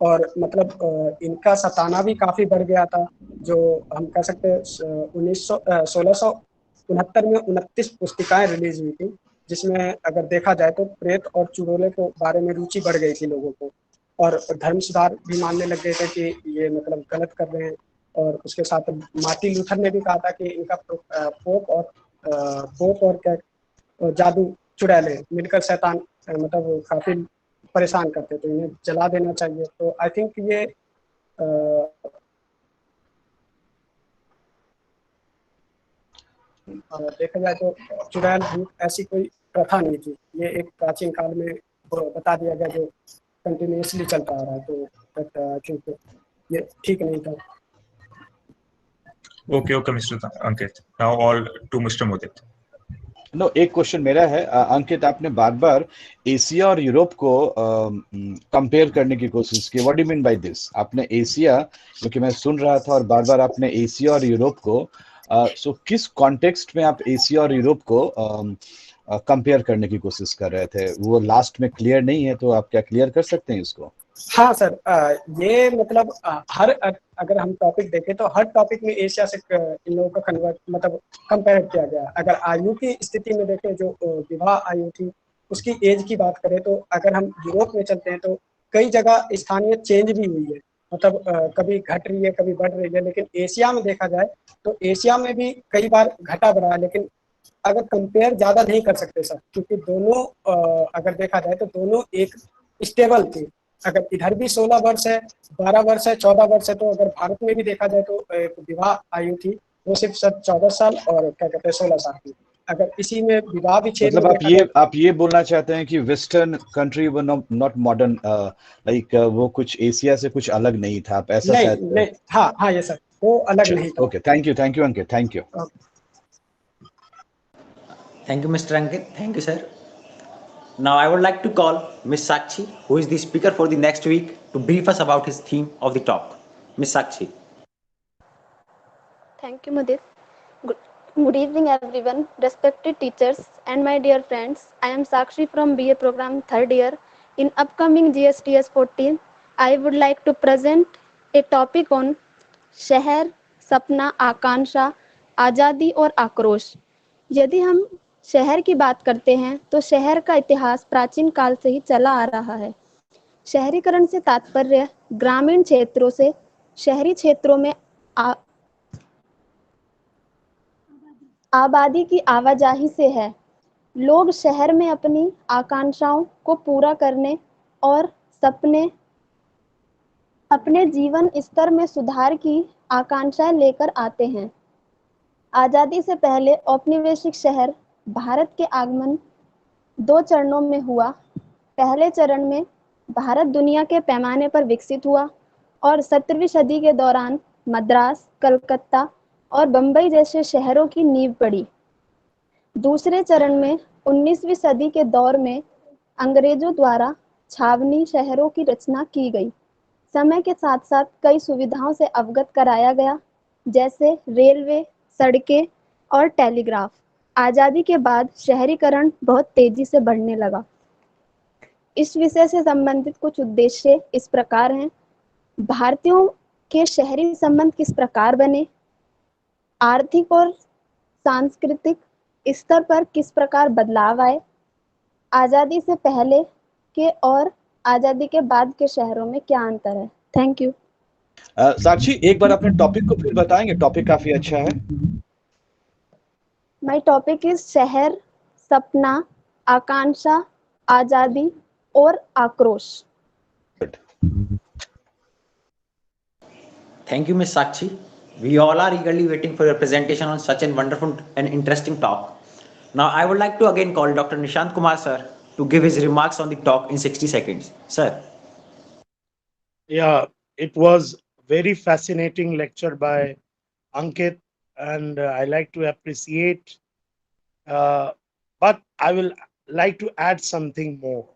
और मतलब इनका सताना भी काफी बढ़ गया था। जो हम कह सकते हैं 1669 में 29 पुस्तिकाएं रिलीज हुई थी, जिसमें अगर देखा जाए तो प्रेत और चुड़ैलों के बारे में रुचि बढ़ गई थी लोगों को और धर्म सुधार भी मानने लग गए थे कि ये मतलब गलत कर रहे हैं। और उसके साथ मार्टिन लूथर ने भी कहा था कि इनका पोप और क्या जादू चुड़ैले मिलकर शैतान मतलब काफी परेशान करते, तो इन्हें जला देना चाहिए। तो आई थिंक ये देखा जाए तो चुड़ैल भूत ऐसी कोई प्रथा नहीं थी। ये एक प्राचीन काल में बता दिया गया जो कंटिन्यूसली चलता आ रहा है। तो क्योंकि ये ठीक नहीं था। Okay okay mister Ankit, now all to mister Modit. No, एक क्वेश्चन मेरा है। अंकित, आपने बार बार एशिया और यूरोप को कंपेयर करने की कोशिश की। What do you mean by this? आपने एशिया, क्योंकि मैं सुन रहा था, और बार बार आपने एशिया और यूरोप को सो किस कॉन्टेक्स्ट में आप एशिया और यूरोप को कंपेयर करने की कोशिश कर रहे थे? वो लास्ट में क्लियर नहीं है, तो आप क्या क्लियर कर सकते हैं इसको? हाँ सर, ये मतलब हर अगर हम टॉपिक देखें तो हर टॉपिक में एशिया से इन लोगों का कन्वर्ट मतलब कंपेयर किया गया। अगर आयु की स्थिति में देखें, जो विवाह आयु थी उसकी एज की बात करें, तो अगर हम यूरोप में चलते हैं तो कई जगह स्थानीय चेंज भी हुई है, मतलब कभी घट रही है कभी बढ़ रही है, लेकिन एशिया में देखा जाए तो एशिया में भी कई बार घटा बढ़ा है, लेकिन अगर कंपेयर ज्यादा नहीं कर सकते सर, क्योंकि दोनों अगर देखा जाए तो दोनों एक स्टेबल थे। अगर इधर भी 16 वर्ष है, 12 वर्ष है, 14 वर्ष है, तो अगर भारत में भी देखा जाए तो एक विवाह आयु थी वो सिर्फ सर 14 साल और क्या कहते हैं 16 साल की। अगर इसी में विवाह विच्छेद में मतलब देखा जाए, आप ये बोलना चाहते हैं कि वेस्टर्न कंट्री वो नॉट मॉडर्न, लाइक वो कुछ एशिया से कुछ अलग नहीं था, आप ऐसा नहीं शायद। नहीं, हाँ हाँ ये सर, वो अलग नहीं था। Okay, thank you Ankit, thank you. Thank you, Mr. Ankit. Thank you, sir. Now I would like to call Miss Sakshi, who is the speaker for the next week, to brief us about his theme of the talk. Miss Sakshi. Thank you, Mudit. Good, good evening, everyone, respected teachers, and my dear friends. I am Sakshi from BA program 3rd year. In upcoming GSTS 14, I would like to present a topic on शहर, सपना, आकांक्षा, आज़ादी और आक्रोश। यदि हम शहर की बात करते हैं तो शहर का इतिहास प्राचीन काल से ही चला आ रहा है। शहरीकरण से तात्पर्य ग्रामीण क्षेत्रों से शहरी क्षेत्रों में आबादी की आवाजाही से है। लोग शहर में अपनी आकांक्षाओं को पूरा करने और अपने जीवन स्तर में सुधार की आकांक्षाएं लेकर आते हैं। आज़ादी से पहले औपनिवेशिक शहर भारत के आगमन 2 चरणों में हुआ। पहले चरण में भारत दुनिया के पैमाने पर विकसित हुआ और 17वीं सदी के दौरान मद्रास, कलकत्ता और बंबई जैसे शहरों की नींव पड़ी। दूसरे चरण में 19वीं सदी के दौर में अंग्रेजों द्वारा छावनी शहरों की रचना की गई। समय के साथ साथ कई सुविधाओं से अवगत कराया गया, जैसे रेलवे, सड़कें और टेलीग्राफ। आज़ादी के बाद शहरीकरण बहुत तेजी से बढ़ने लगा। इस विषय से संबंधित कुछ उद्देश्य इस प्रकार हैं: भारतीयों के शहरी संबंध किस प्रकार बने, आर्थिक और सांस्कृतिक स्तर पर किस प्रकार बदलाव आए, आज़ादी से पहले के और आज़ादी के बाद के शहरों में क्या अंतर है। Thank you. साक्षी, एक बार अपने टॉपिक को फिर बताएंगे? टॉपिक काफी अच्छा है। माय टॉपिक इज शहर, सपना, आकांक्षा, आज़ादी और आक्रोश। Thank you, Miss Sakshi. We all are eagerly waiting for your presentation on such a wonderful and interesting talk. Now, I would like to again call Dr. Nishant Kumar, sir, to give his remarks on the talk in 60 seconds. Sir. Yeah, it was very fascinating lecture by Ankit, and I like to appreciate. But I will like to add something more.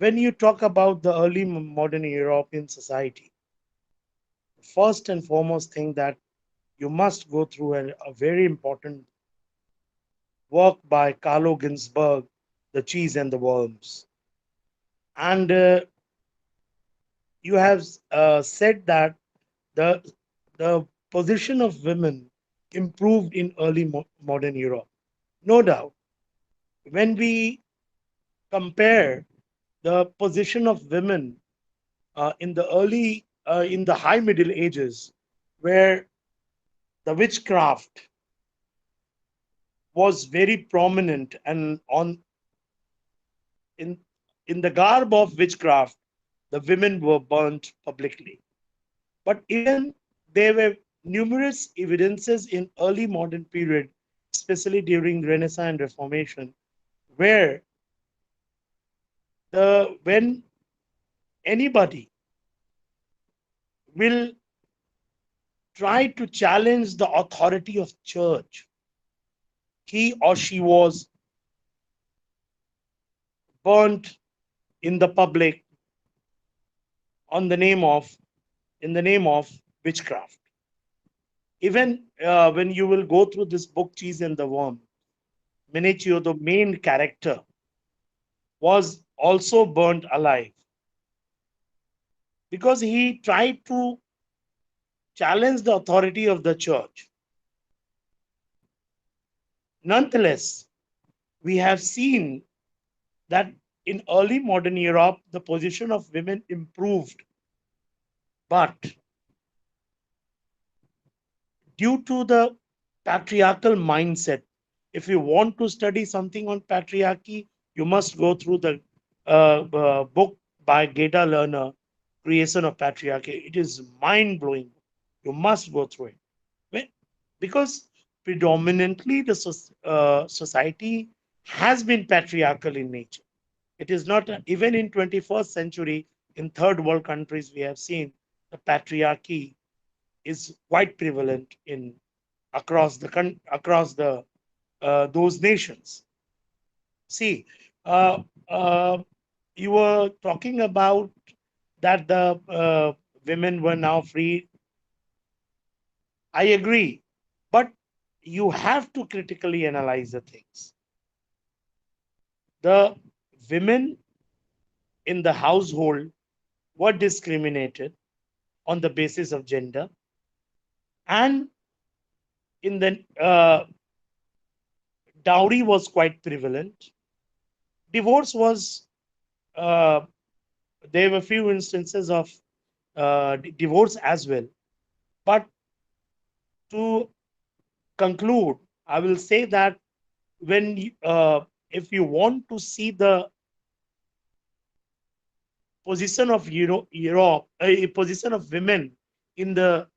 When you talk about the early modern European society, first and foremost thing that you must go through a very important work by Carlo Ginzburg, The Cheese and the Worms. And you have said that the position of women improved in early modern Europe. No doubt. When we compare the position of women in the high Middle Ages, where the witchcraft was very prominent, and in the garb of witchcraft, the women were burnt publicly. But even there were numerous evidences in early modern period, especially during Renaissance and Reformation, where when anybody will try to challenge the authority of church, he or she was burnt in the public in the name of witchcraft. Even when you will go through this book, Cheese and the Worm, Menechio, the main character, was also burnt alive because he tried to challenge the authority of the church. Nonetheless, we have seen that in early modern Europe, the position of women improved, but due to the patriarchal mindset, if you want to study something on patriarchy, you must go through the book by Geda Lerner, Creation of Patriarchy. It is mind blowing. You must go through it. Because predominantly the society has been patriarchal in nature. It is not, even in 21st century, in third world countries, we have seen the patriarchy is quite prevalent in across the those nations. See, uh, uh, you were talking about that the women were now free. I agree, but you have to critically analyze the things. The women in the household were discriminated on the basis of gender, and in the dowry was quite prevalent. Divorce was there were few instances of divorce as well. But to conclude, I will say that if you want to see the position of Europe, a position of women in the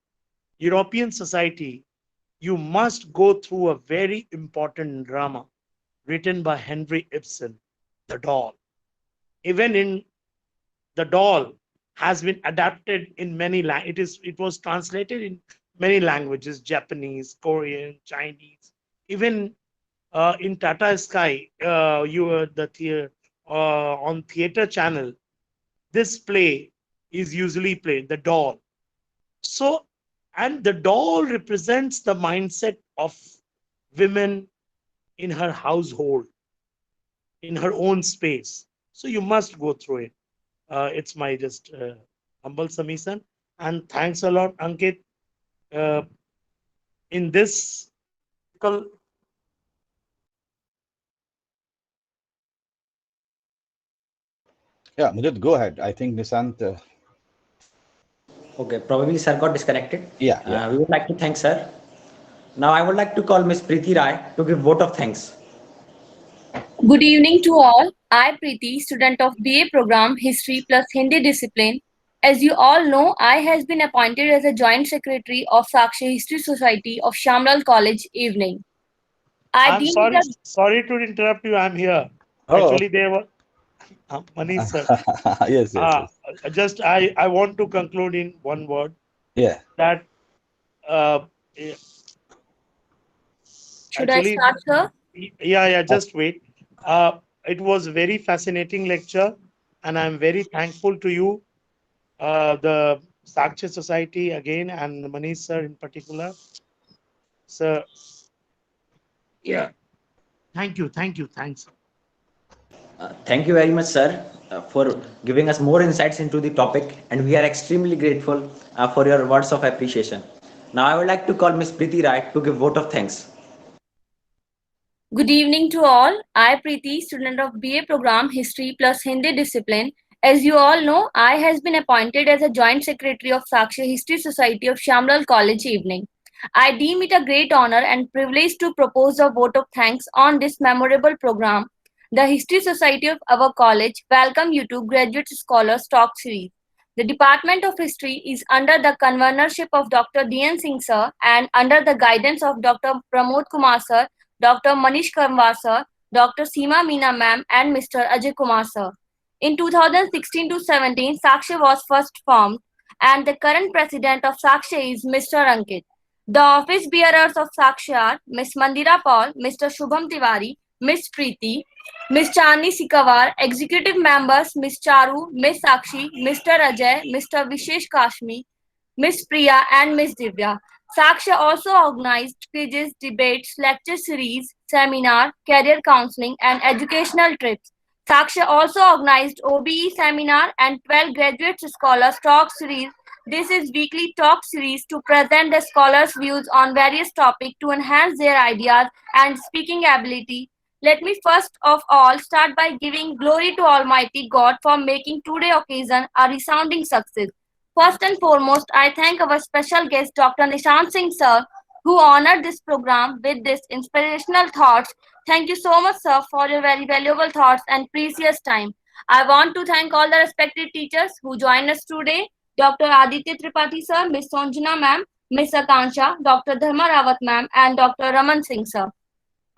European society, you must go through a very important drama written by Henry Ibsen, The Doll. Even in The Doll has been adapted in many languages. It was translated in many languages: Japanese, Korean, Chinese. Even in Tata Sky, on theater channel, this play is usually played, The Doll. So, and The Doll represents the mindset of women in her household, in her own space. So you must go through it. It's my just humble submission. And thanks a lot, Ankit. Uh, in this, Yeah, Mudit, go ahead. I think Nishant. Okay, probably sir got disconnected. Yeah. We would like to thank sir. Now I would like to call Miss Preeti Rai to give vote of thanks. Good evening to all. I, Preeti, student of BA program History plus Hindi discipline. As you all know, I has been appointed as a joint secretary of Sakshi History Society of Shamlal College Evening. I'm sorry to interrupt you. I'm here. Oh. Actually, there were Manish sir. Yes. Just I want to conclude in one word. Yeah. That should actually, I start, sir? Yeah. Just wait. It was a very fascinating lecture, and I'm very thankful to you, the Sakshi Society again, and Manish sir in particular. Sir, yeah. Thank you. Thanks. Thank you very much, sir, for giving us more insights into the topic, and we are extremely grateful for your words of appreciation. Now, I would like to call Miss Preeti Rai to give vote of thanks. Good evening to all. I, Preeti, student of BA program History plus Hindi discipline. As you all know, I has been appointed as a joint secretary of Sakshi History Society of Shamlal College Evening. I deem it a great honor and privilege to propose a vote of thanks on this memorable program. The History Society of our college welcome you to Graduate Scholars Talk Series. The Department of History is under the convenorship of Dr. D.N. Singh sir and under the guidance of Dr. Pramod Kumar sir, Dr. Manish Kanwar sir, Dr. Seema Meena ma'am, and Mr. Ajay Kumar sir. In 2016 to 17, Sakshi was first formed, and the current president of Sakshi is Mr. Ankit. The office bearers of Sakshi are Ms. Mandira Paul, Mr. Shubham Tiwari, Ms. Preeti, Ms. Chandni Sikawar, executive members Ms. Charu, Ms. Sakshi, Mr. Ajay, Mr. Vishesh Kashmi, Ms. Priya, and Ms. Divya. Sakshi also organized quizzes, debates, lecture series, seminar, career counseling, and educational trips. Sakshi also organized OBE seminar and 12 graduate scholars talk series. This is weekly talk series to present the scholars' views on various topics to enhance their ideas and speaking ability. Let me first of all start by giving glory to Almighty God for making today's occasion a resounding success. First and foremost, I thank our special guest, Dr. Nishant Singh sir, who honored this program with this inspirational thoughts. Thank you so much, sir, for your very valuable thoughts and precious time. I want to thank all the respected teachers who joined us today, Dr. Aditya Tripathi sir, Miss Sonjana ma'am, Miss Akansha, Dr. Dharma Rawat ma'am, and Dr. Raman Singh sir.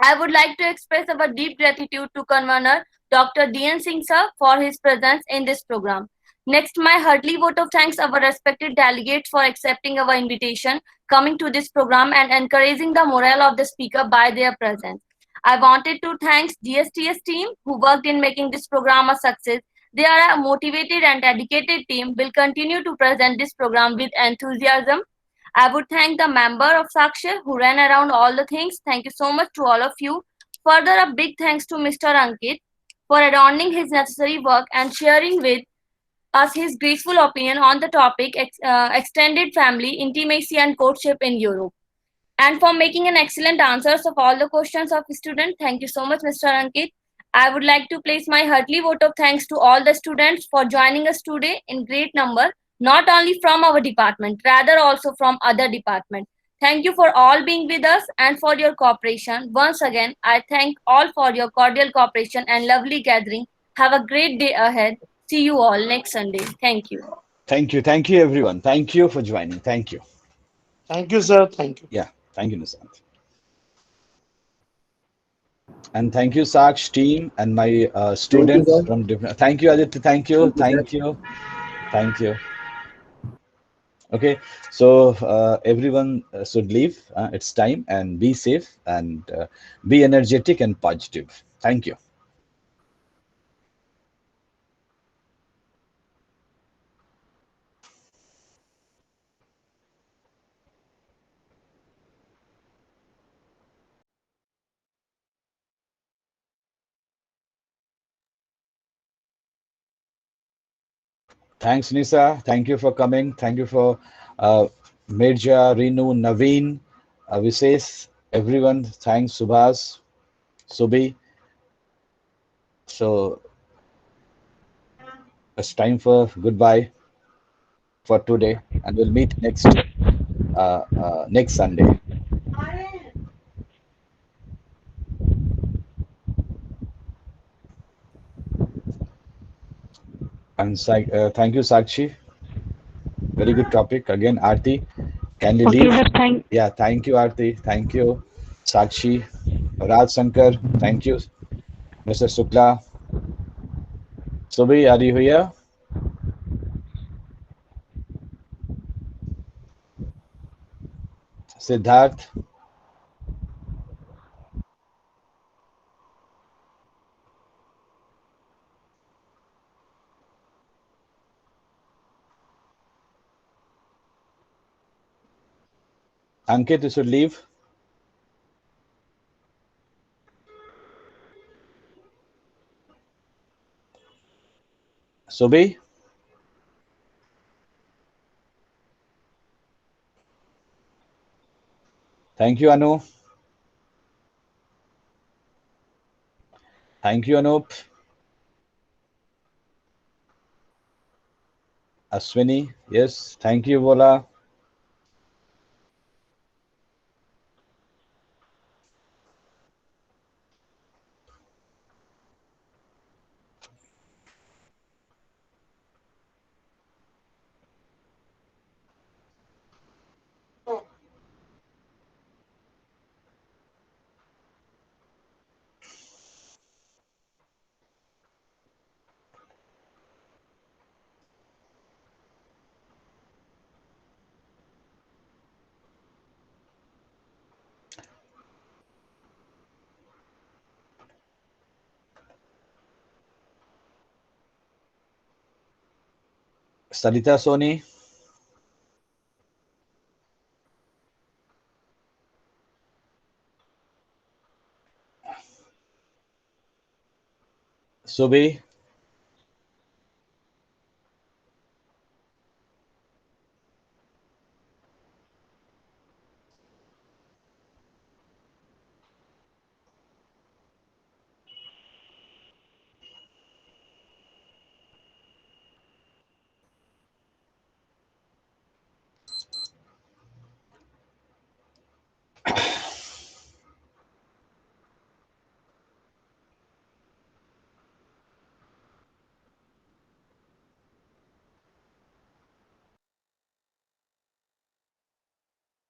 I would like to express our deep gratitude to convener Dr. D.N. Singh sir for his presence in this program. Next, my heartily vote of thanks our respected delegates for accepting our invitation, coming to this program and encouraging the morale of the speaker by their presence. I wanted to thank GSTS team who worked in making this program a success. They are a motivated and dedicated team will continue to present this program with enthusiasm. I would thank the member of Sakshar who ran around all the things. Thank you so much to all of you. Further, a big thanks to Mr. Ankit for adorning his necessary work and sharing with us his graceful opinion on the topic extended family, intimacy and courtship in Europe. And for making an excellent answers of all the questions of student. Thank you so much, Mr. Ankit. I would like to place my heartily vote of thanks to all the students for joining us today in great number, not only from our department, rather also from other departments. Thank you for all being with us and for your cooperation. Once again, I thank all for your cordial cooperation and lovely gathering. Have a great day ahead. See you all next Sunday. Thank you. Thank you, everyone. Thank you for joining. Thank you. Thank you, sir. Thank you. Yeah, thank you, Nishant. And thank you, Saksh team and my students from different. Thank you, Aditya. Thank you. Thank you. Thank you. Okay, so everyone should leave. It's time and be safe and be energetic and positive. Thank you. Thanks, Nisa. Thank you for coming. Thank you for Mirja, Renu, Naveen, Vises, everyone. Thanks, Subhas, Subi. So it's time for goodbye for today, and we'll meet next Sunday. And thank you, Sakshi. Very good topic. Again, Aarti, can you leave? Yeah, thank you, Aarti. Thank you, Sakshi, Raj Shankar. Thank you, Mr. Sukla. Subi, are you here? Siddharth. Ankit, you should leave. Subi. Thank you, Anu. Thank you, Anup. Aswini, yes. Thank you, Vola. Sarita Soni. Subi.